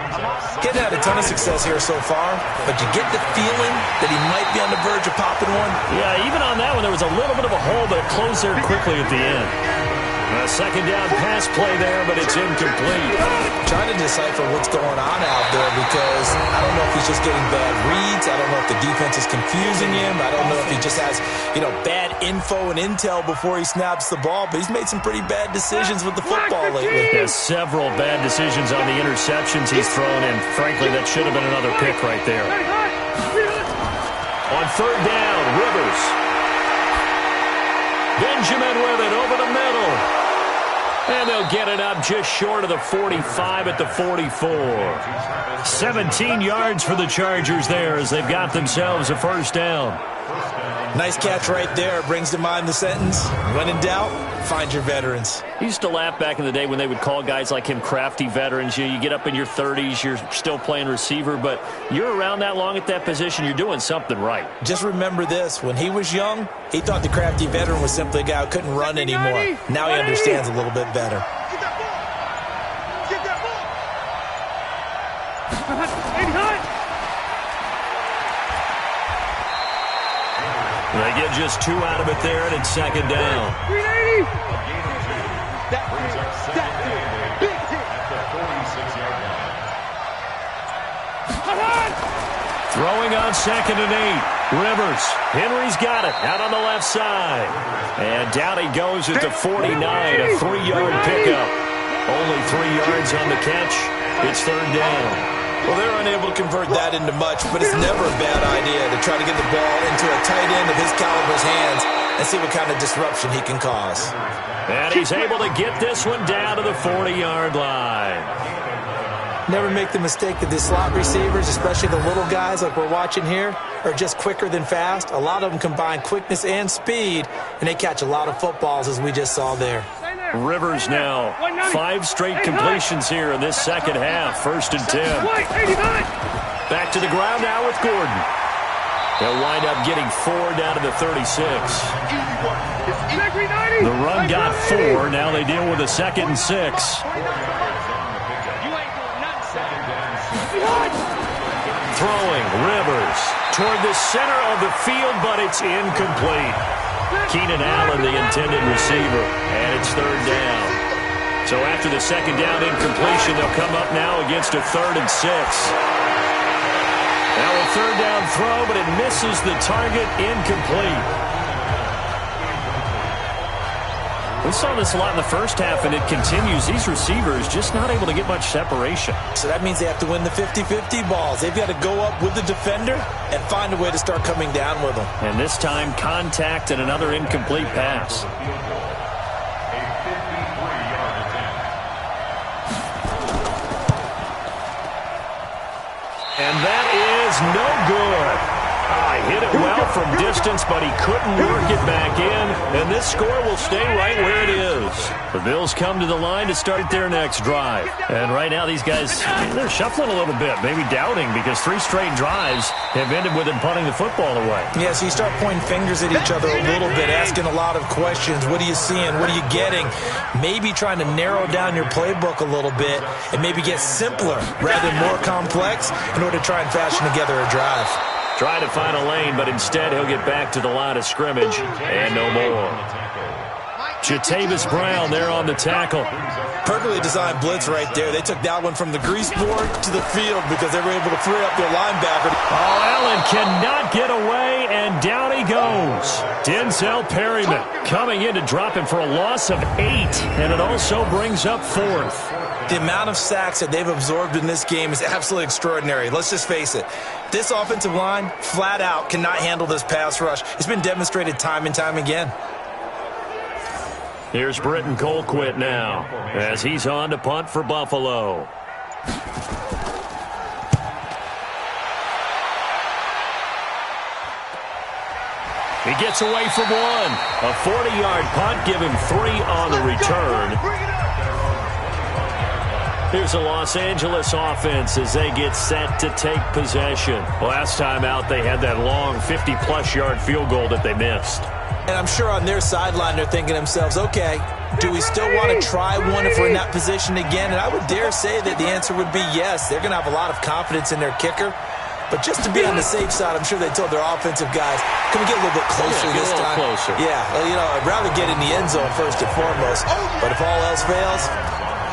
Getting had a ton of success here so far, but you get the feeling that he might be on the verge of popping one. Yeah, even on that one, there was a little bit of a hole, but it closed there quickly at the end. A 2nd down pass play there, but it's incomplete. Trying to decipher what's going on out there because I don't know if he's just getting bad reads. I don't know if the defense is confusing him. I don't know if he just has, bad info and intel before he snaps the ball. But he's made some pretty bad decisions with the football lately. He has several bad decisions on the interceptions he's thrown, and frankly, that should have been another pick right there. On 3rd down, Rivers. Benjamin with it over the middle. And they'll get it up just short of the 45 at the 44. 17 yards for the Chargers there as they've got themselves a 1st down. Nice catch right there. Brings to mind the sentence, when in doubt, find your veterans. I used to laugh back in the day when they would call guys like him crafty veterans. You get up in your 30s, you're still playing receiver, but you're around that long at that position, you're doing something right. Just remember this. When he was young, he thought the crafty veteran was simply a guy who couldn't run anymore. Now he understands a little bit better. They get just 2 out of it there, and it's 2nd down. Throwing on 2nd and 8. Rivers. Henry's got it out on the left side. And down he goes at the 49, a 3-yard pickup. Only 3 yards on the catch. It's 3rd down. Well, they're unable to convert that into much, but it's never a bad idea to try to get the ball into a tight end of his caliber's hands and see what kind of disruption he can cause. And he's able to get this one down to the 40-yard line. Never make the mistake that the slot receivers, especially the little guys like we're watching here, are just quicker than fast. A lot of them combine quickness and speed, and they catch a lot of footballs, as we just saw there. Rivers now, 5 straight completions here in this 2nd half. 1st and 10. Back to the ground now with Gordon. They'll wind up getting 4 down to the 36. The run got 4. Now they deal with a 2nd and 6. Throwing, Rivers toward the center of the field, but it's incomplete. Keenan Allen, the intended receiver, and it's 3rd down. So after the 2nd down incompletion, they'll come up now against a 3rd and 6. Now a 3rd down throw, but it misses the target, incomplete. We saw this a lot in the 1st half, and it continues. These receivers just not able to get much separation. So that means they have to win the 50-50 balls. They've got to go up with the defender and find a way to start coming down with them. And this time, contact and another incomplete pass. And that is no good. He hit it well from distance, but he couldn't work it back in. And this score will stay right where it is. The Bills come to the line to start their next drive. And right now these guys, they're shuffling a little bit, maybe doubting, because 3 straight drives have ended with them punting the football away. Yeah, so you start pointing fingers at each other a little bit, asking a lot of questions. What are you seeing? What are you getting? Maybe trying to narrow down your playbook a little bit and maybe get simpler rather than more complex in order to try and fashion together a drive. Trying to find a lane, but instead he'll get back to the line of scrimmage and no more. Jatavis Brown there on the tackle. Perfectly designed blitz right there. They took that one from the grease board to the field because they were able to free up their linebacker. Oh, Allen cannot get away, and down he goes. Denzel Perryman coming in to drop him for a loss of 8, and it also brings up 4th. The amount of sacks that they've absorbed in this game is absolutely extraordinary. Let's just face it. This offensive line, flat out, cannot handle this pass rush. It's been demonstrated time and time again. Here's Britton Colquitt now as he's on to punt for Buffalo. He gets away from 1. A 40-yard punt, give him 3 on the return. Here's the Los Angeles offense as they get set to take possession. Last time out, they had that long 50-plus yard field goal that they missed. And I'm sure on their sideline they're thinking to themselves, okay, do we still want to try one if we're in that position again? And I would dare say that the answer would be yes. They're going to have a lot of confidence in their kicker. But just to be on the safe side, I'm sure they told their offensive guys, can we get a little bit closer this time? Closer. Yeah, well, you know, I'd rather get in the end zone first and foremost. But if all else fails,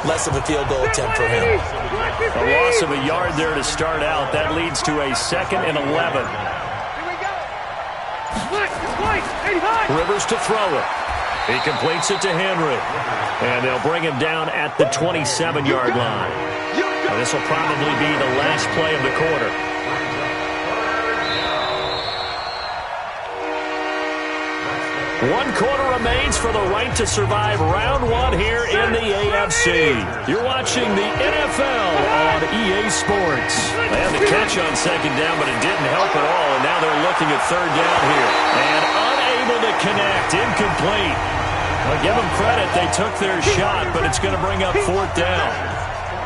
less of a field goal attempt for him. A loss of a yard there to start out. That leads to a 2nd and 11. Rivers to throw it. He completes it to Henry. And they'll bring him down at the 27-yard line. Now, this will probably be the last play of the quarter. One quarter remains for the right to survive round 1 here in the AFC. You're watching the NFL on EA Sports. They had the catch on 2nd down, but it didn't help at all, and now they're looking at 3rd down here. And unable to connect, incomplete. Well, give them credit, they took their shot, but it's going to bring up 4th down.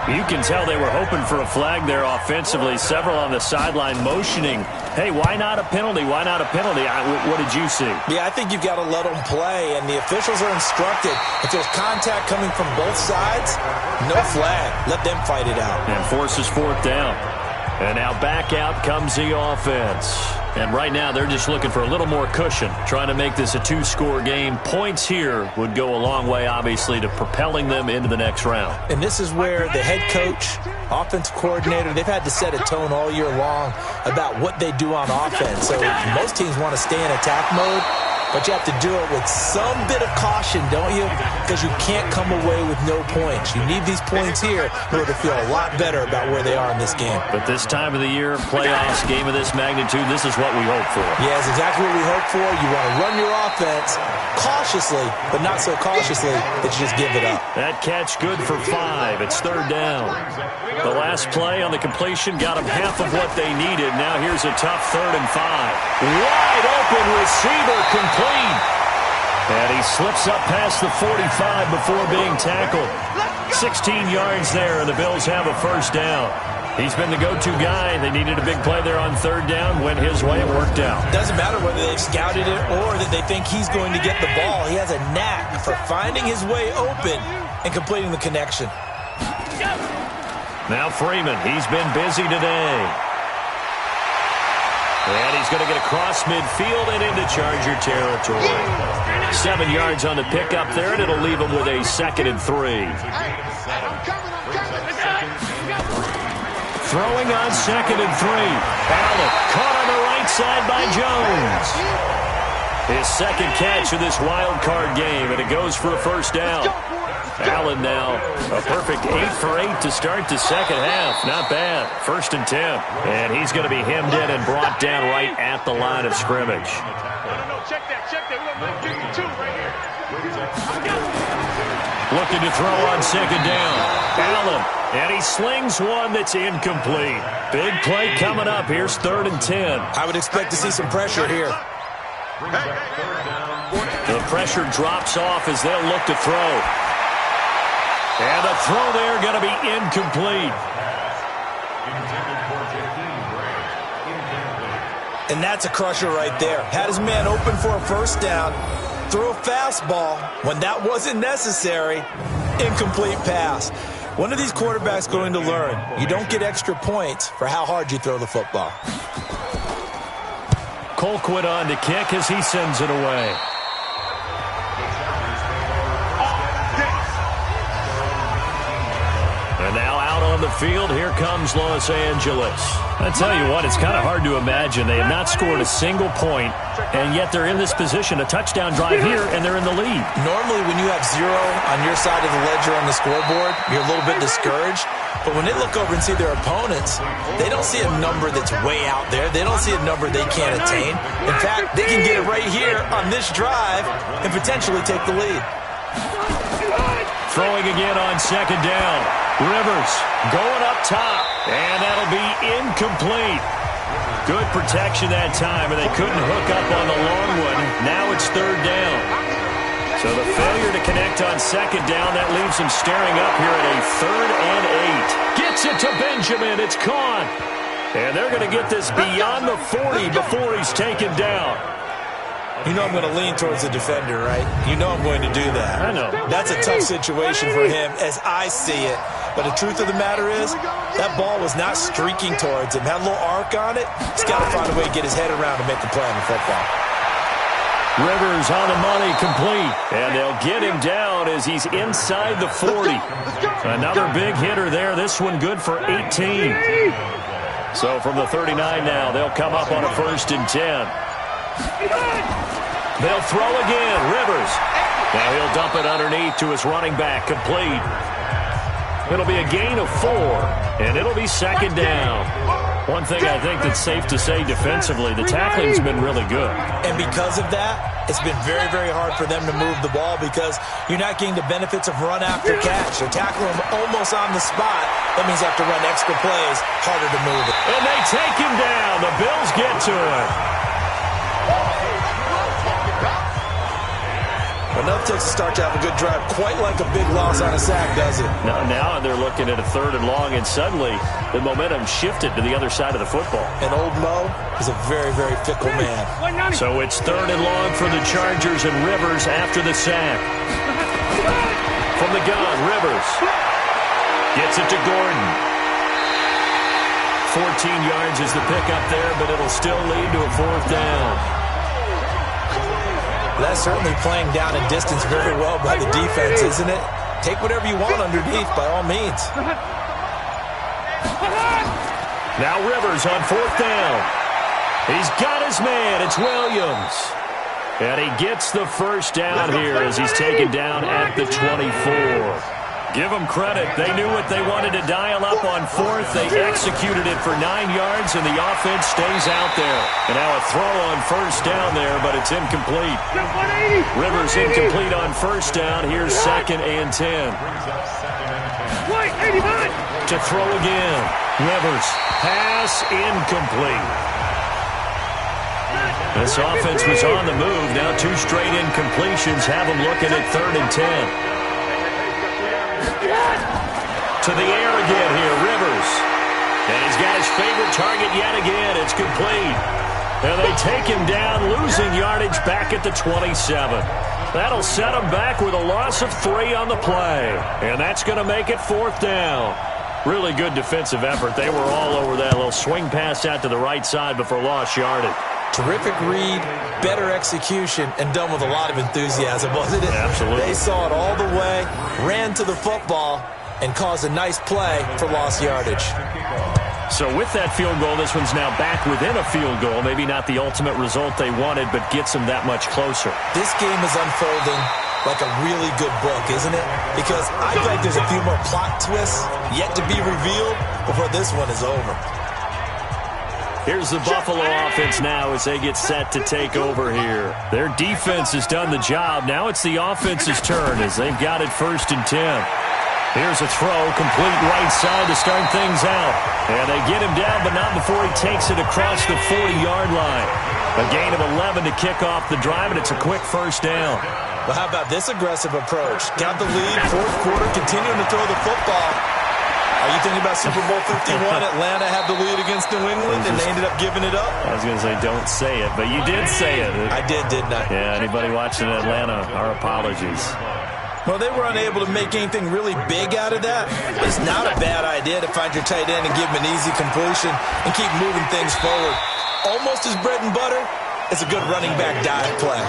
You can tell they were hoping for a flag there offensively. Several on the sideline motioning, hey, why not a penalty? Why not a penalty? What did you see? Yeah, I think you've got to let them play, and the officials are instructed. If there's contact coming from both sides, no flag. Let them fight it out. And forces 4th down. And now back out comes the offense. And right now they're just looking for a little more cushion, trying to make this a 2-score game. Points here would go a long way, obviously, to propelling them into the next round. And this is where the head coach, offensive coordinator, they've had to set a tone all year long about what they do on offense. So most teams want to stay in attack mode, but you have to do it with some bit of caution, don't you? Because you can't come away with no points. You need these points here in order to feel a lot better about where they are in this game. But this time of the year, playoffs, game of this magnitude, this is what we hope for. Yeah, it's exactly what we hope for. You want to run your offense cautiously, but not so cautiously that you just give it up. That catch good for 5. It's 3rd down. The last play on the completion got them half of what they needed. Now here's a tough 3rd and 5. Wide open receiver complete. And he slips up past the 45 before being tackled. 16 yards there, and the Bills have a 1st down. He's been the go-to guy. They needed a big play there on 3rd down. Went his way, it worked out. Doesn't matter whether they've scouted it or that they think he's going to get the ball. He has a knack for finding his way open and completing the connection. Now Freeman, he's been busy today. And he's going to get across midfield and into Charger territory. 7 yards on the pickup there, and it'll leave him with a 2nd and 3. Throwing on 2nd and 3. Allen caught on the right side by Jones. His 2nd catch of this wild card game, and it goes for a 1st down. Allen now a perfect 8 for 8 to start the 2nd half. Not bad. 1st and 10. And he's going to be hemmed in and brought down right at the line of scrimmage. Check that. We got 52 right here. Looking to throw on 2nd down. Allen And he slings one that's incomplete. Big play coming up. Here's 3rd and 10. I would expect to see some pressure here. The pressure drops off as they'll look to throw. And the throw there going to be incomplete. And that's a crusher right there. Had his man open for a first down. Threw a fastball when that wasn't necessary. Incomplete pass. One of these quarterbacks going to learn, you don't get extra points for how hard you throw the football. Colquitt on to kick as he sends it away. And now out on the field, here comes Los Angeles. I tell you what, it's kind of hard to imagine. They have not scored a single point, and yet they're in this position, a touchdown drive here, and they're in the lead. Normally when you have 0 on your side of the ledger on the scoreboard, you're a little bit discouraged. But when they look over and see their opponents, they don't see a number that's way out there. They don't see a number they can't attain. In fact, they can get it right here on this drive and potentially take the lead. Throwing again on 2nd down. Rivers going up top, and that'll be incomplete. Good protection that time, and they couldn't hook up on the long one. Now it's 3rd down. So the failure to connect on 2nd down, that leaves him staring up here at a 3rd and 8. Gets it to Benjamin. It's caught. And they're going to get this beyond the 40 before he's taken down. You know I'm going to lean towards the defender, right? You know I'm going to do that. I know. That's a tough situation for him as I see it. But the truth of the matter is, that ball was not streaking towards him. Had a little arc on it. He's got to find a way to get his head around and make the play on the football. Rivers on the money, complete. And they'll get him down as he's inside the 40. Another big hitter there. This one good for 18. So from the 39 now, they'll come up on a 1st and 10. They'll throw again. Rivers. Now he'll dump it underneath to his running back. Complete. It'll be a gain of 4, and it'll be 2nd down. One thing I think that's safe to say defensively, the tackling's been really good. And because of that, it's been very, very hard for them to move the ball because you're not getting the benefits of run after catch. They're tackling him almost on the spot. That means you have to run extra plays, harder to move it. And they take him down. The Bills get to him. Enough takes to start to have a good drive, quite like a big loss on a sack, does it? Now they're looking at a 3rd and long, and suddenly the momentum shifted to the other side of the football. And old Mo is a very, very fickle man. So it's 3rd and long for the Chargers, and Rivers after the sack. From the gun, Rivers gets it to Gordon. 14 yards is the pickup there, but it'll still lead to a 4th down. That's certainly playing down in distance very well by the defense, isn't it? Take whatever you want underneath, by all means. Now Rivers on 4th down. He's got his man. It's Williams. And he gets the 1st down here as he's taken down at the 24. Give them credit. They knew what they wanted to dial up on 4th. They executed it for 9 yards, and the offense stays out there. And now a throw on 1st down there, but it's incomplete. Rivers incomplete on 1st down. Here's 2nd and 10. To throw again. Rivers. Pass incomplete. This offense was on the move. Now 2 straight incompletions have them looking at 3rd and 10. To the air again here, Rivers. And he's got his favorite target yet again. It's complete. And they take him down, losing yardage back at the 27. That'll set him back with a loss of 3 on the play. And that's going to make it 4th down. Really good defensive effort. They were all over that little swing pass out to the right side before lost yardage. Terrific read, better execution, and done with a lot of enthusiasm, wasn't it? Absolutely. They saw it all the way, ran to the football, and caused a nice play for lost yardage. So with that field goal, this one's now back within a field goal. Maybe not the ultimate result they wanted, but gets them that much closer. This game is unfolding like a really good book, isn't it? Because I feel like there's a few more plot twists yet to be revealed before this one is over. Here's the Buffalo offense now as they get set to take over here. Their defense has done the job. Now it's the offense's turn as they've got it 1st and 10. Here's a throw, complete right side to start things out. And they get him down, but not before he takes it across the 40-yard line. A gain of 11 to kick off the drive, and it's a quick first down. Well, how about this aggressive approach? Got the lead, fourth quarter, continuing to throw the football. Are you thinking about Super Bowl 51? Atlanta had the lead against New England, and they ended up giving it up? I was going to say, don't say it, but you did say it. I did, didn't I? Yeah, anybody watching Atlanta, our apologies. Well, they were unable to make anything really big out of that. It's not a bad idea to find your tight end and give him an easy completion and keep moving things forward. Almost his bread and butter. It's a good running back dive play.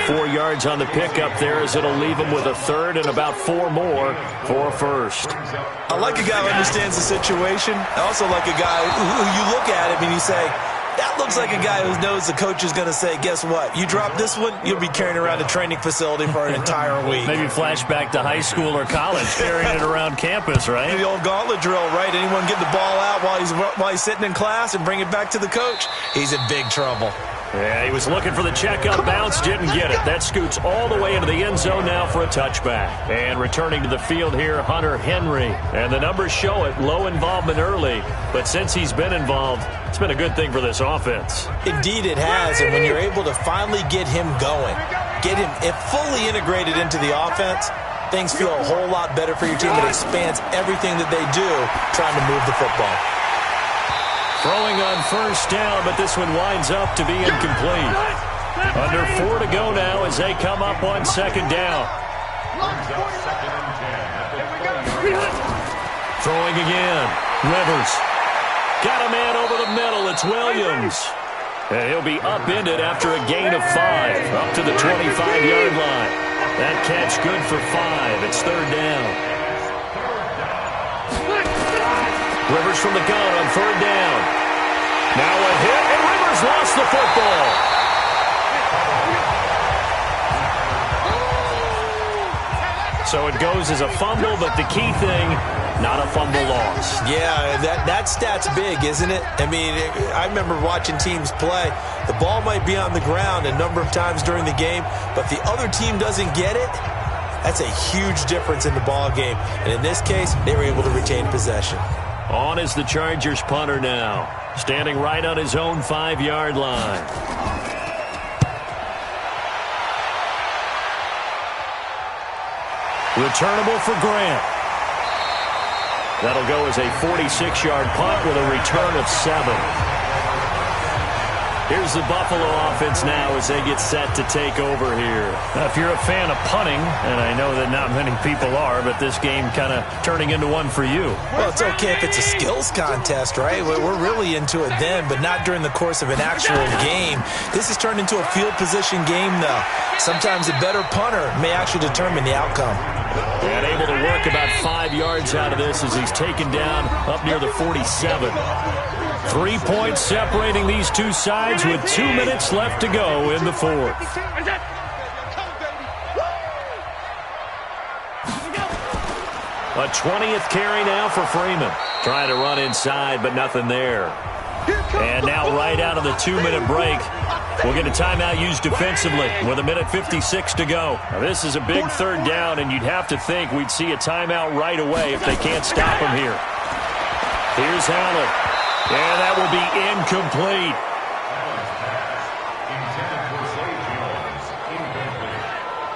4 yards on the pickup there as it'll leave him with a third and about 4 more for a first. I like a guy who understands the situation. I also like a guy who you look at him and you say, that looks like a guy who knows the coach is going to say, guess what? You drop this one, you'll be carrying around a training facility for an entire week. Maybe flashback to high school or college, carrying it around campus, right? The old gauntlet drill, right? Anyone get the ball out while he's sitting in class and bring it back to the coach? He's in big trouble. Yeah, he was looking for the checkup bounce, didn't get it. That scoots all the way into the end zone now for a touchback. And returning to the field here, Hunter Henry. And the numbers show it, low involvement early. But since he's been involved, it's been a good thing for this offense. Indeed it has, and when you're able to finally get him going, get him fully integrated into the offense, things feel a whole lot better for your team. It expands everything that they do trying to move the football. Throwing on first down, but this one winds up to be incomplete. Under 4 to go now as they come up on second down. Throwing again. Rivers. Got a man over the middle. It's Williams. And he'll be upended after a gain of 5. Up to the 25-yard line. That catch good for 5. It's third down. Rivers from the gun on third down. Now a hit, and Rivers lost the football. So it goes as a fumble, but the key thing, not a fumble loss. Yeah, that stat's big, isn't it? I mean, I remember watching teams play. The ball might be on the ground a number of times during the game, but if the other team doesn't get it, that's a huge difference in the ball game. And in this case, they were able to retain possession. On is the Chargers punter now, standing right on his own 5-yard line. Returnable for Grant. That'll go as a 46-yard punt with a return of 7. Here's the Buffalo offense now as they get set to take over here. Now, if you're a fan of punting, and I know that not many people are, but this game kind of turning into one for you. Well, it's okay if it's a skills contest, right? We're really into it then, but not during the course of an actual game. This has turned into a field position game, though. Sometimes a better punter may actually determine the outcome. And able to work about 5 yards out of this as he's taken down up near the 47. 3 points separating these two sides with 2 minutes left to go in the fourth. A 20th carry now for Freeman. Trying to run inside, but nothing there. And now right out of the 2-minute break, we'll get a timeout used defensively with 1:56 to go. Now, this is a big third down, and you'd have to think we'd see a timeout right away if they can't stop him here. Here's Allen. And that will be incomplete.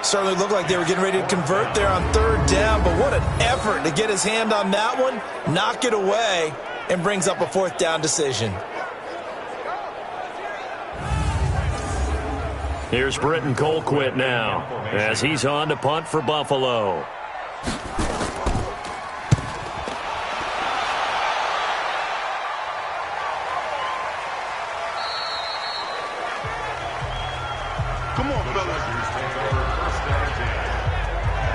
Certainly looked like they were getting ready to convert there on third down, but what an effort to get his hand on that one, knock it away, and brings up a fourth down decision. Here's Britton Colquitt now as he's on to punt for Buffalo.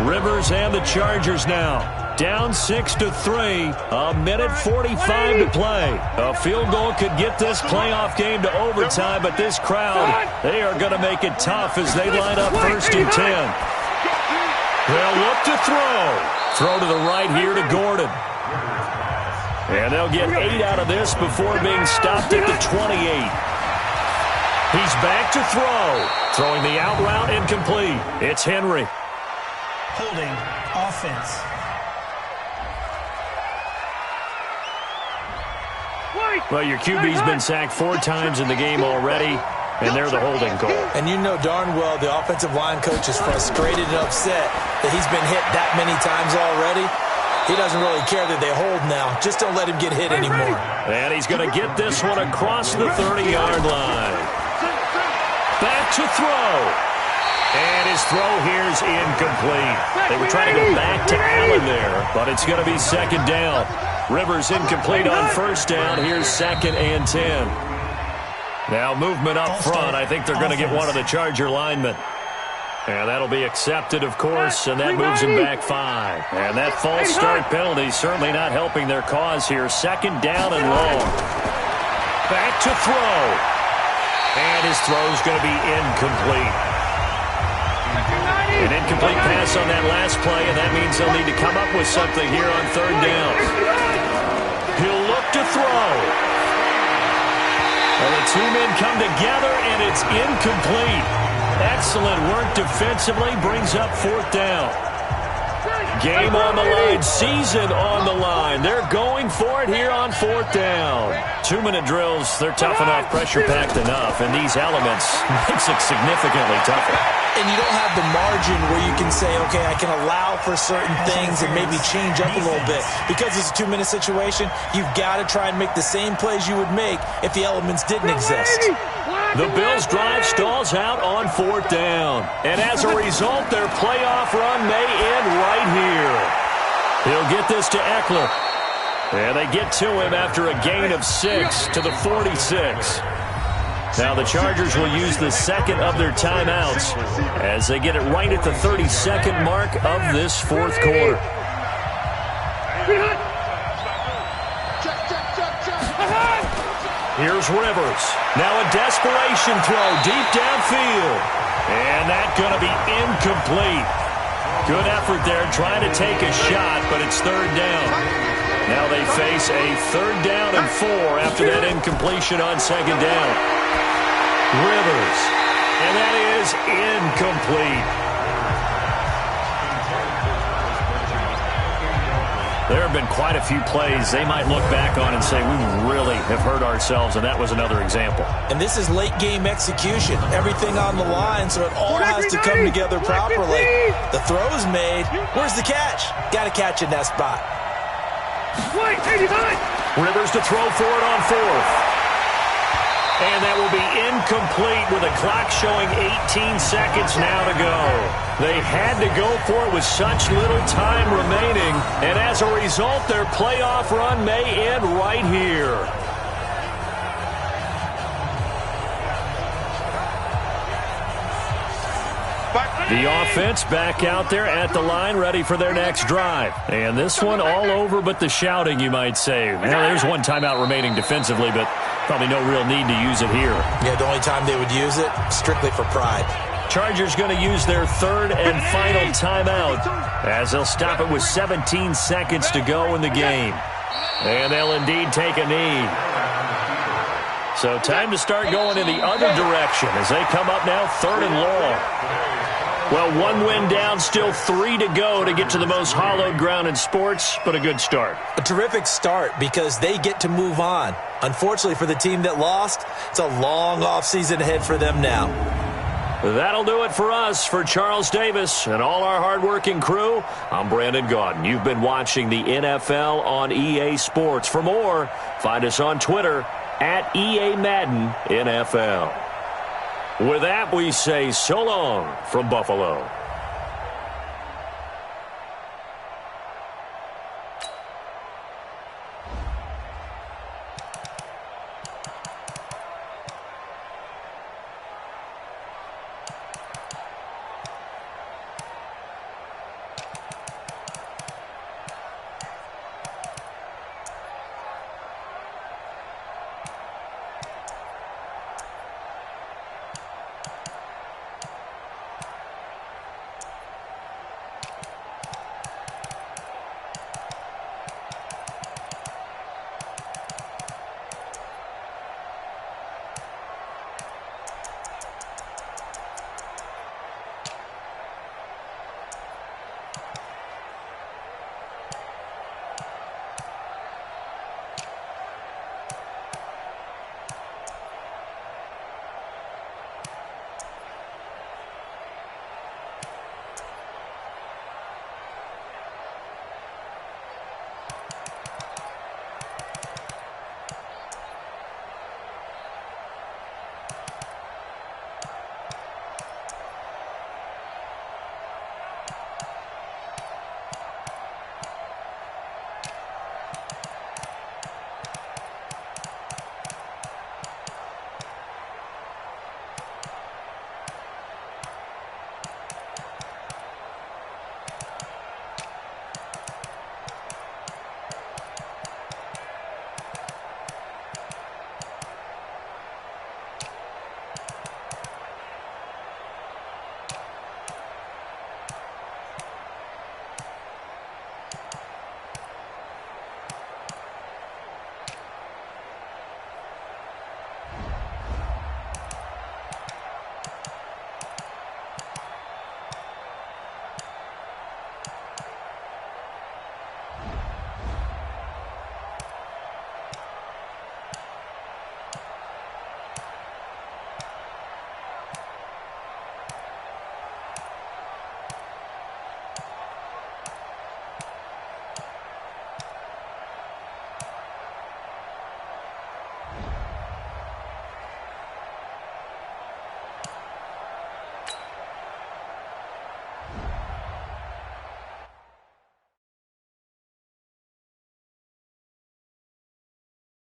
Rivers and the Chargers now. Down 6-3. 1:45 to play. A field goal could get this playoff game to overtime, but this crowd, they are going to make it tough as they line up 1st and 10. They'll look to throw. Throw to the right here to Gordon. And they'll get 8 out of this before being stopped at the 28. He's back to throw. Throwing the out route incomplete. It's Henry. Holding offense. Well, your QB's been sacked 4 times in the game already, and they're the holding call. And you know darn well the offensive line coach is frustrated and upset that he's been hit that many times already. He doesn't really care that they hold now. Just don't let him get hit anymore. And he's going to get this one across the 30-yard line. Back to throw. And his throw here's incomplete. They were trying to go back to Allen there, but it's going to be second down. Rivers incomplete on first down. Here's 2nd and 10. Now movement up front. I think they're going to get one of the Charger linemen. And that'll be accepted, of course, and that moves him back 5. And that false start penalty certainly not helping their cause here. 2nd down and long. Back to throw. And his throw's going to be incomplete. An incomplete pass on that last play, and that means they'll need to come up with something here on 3rd down. He'll look to throw. Well, the 2 men come together, and it's incomplete. Excellent work defensively, brings up 4th down. Game on the line, season on the line. They're going for it here on 4th down. 2-minute drills, they're tough enough, pressure-packed enough, and these elements makes it significantly tougher. And you don't have the margin where you can say, okay, I can allow for certain things and maybe change up a little bit. Because it's a 2-minute situation, you've got to try and make the same plays you would make if the elements didn't exist. The Bills' drive stalls out on 4th down. And as a result, their playoff run may end right here. He'll get this to Eckler. And they get to him after a gain of 6 to the 46. Now the Chargers will use the 2nd of their timeouts as they get it right at the 32nd mark of this 4th quarter. Here's Rivers. Now a desperation throw deep downfield. And that's going to be incomplete. Good effort there trying to take a shot, but it's 3rd down. Now they face a 3rd down and 4 after that incompletion on 2nd down. Rivers. And that is incomplete. There have been quite a few plays they might look back on and say, we really have hurt ourselves, and that was another example. And this is late-game execution. Everything on the line, so it all has to come together properly. The throw's made. Where's the catch? Got to catch in that spot. Rivers to throw for it on 4th. And that will be incomplete with a clock showing 18 seconds now to go. They had to go for it with such little time remaining. And as a result, their playoff run may end right here. The offense back out there at the line, ready for their next drive. And this one all over but the shouting, you might say. Well, there's one timeout remaining defensively, but probably no real need to use it here. Yeah, the only time they would use it, strictly for pride. Chargers going to use their 3rd and final timeout as they'll stop it with 17 seconds to go in the game. And they'll indeed take a knee. So time to start going in the other direction as they come up now 3rd and long. Well, 1 win down, still 3 to go to get to the most hallowed ground in sports, but a good start. A terrific start because they get to move on. Unfortunately for the team that lost, it's a long offseason ahead for them now. That'll do it for us. For Charles Davis and all our hardworking crew, I'm Brandon Gaudin. You've been watching the NFL on EA Sports. For more, find us on Twitter at EA Madden NFL. With that, we say so long from Buffalo.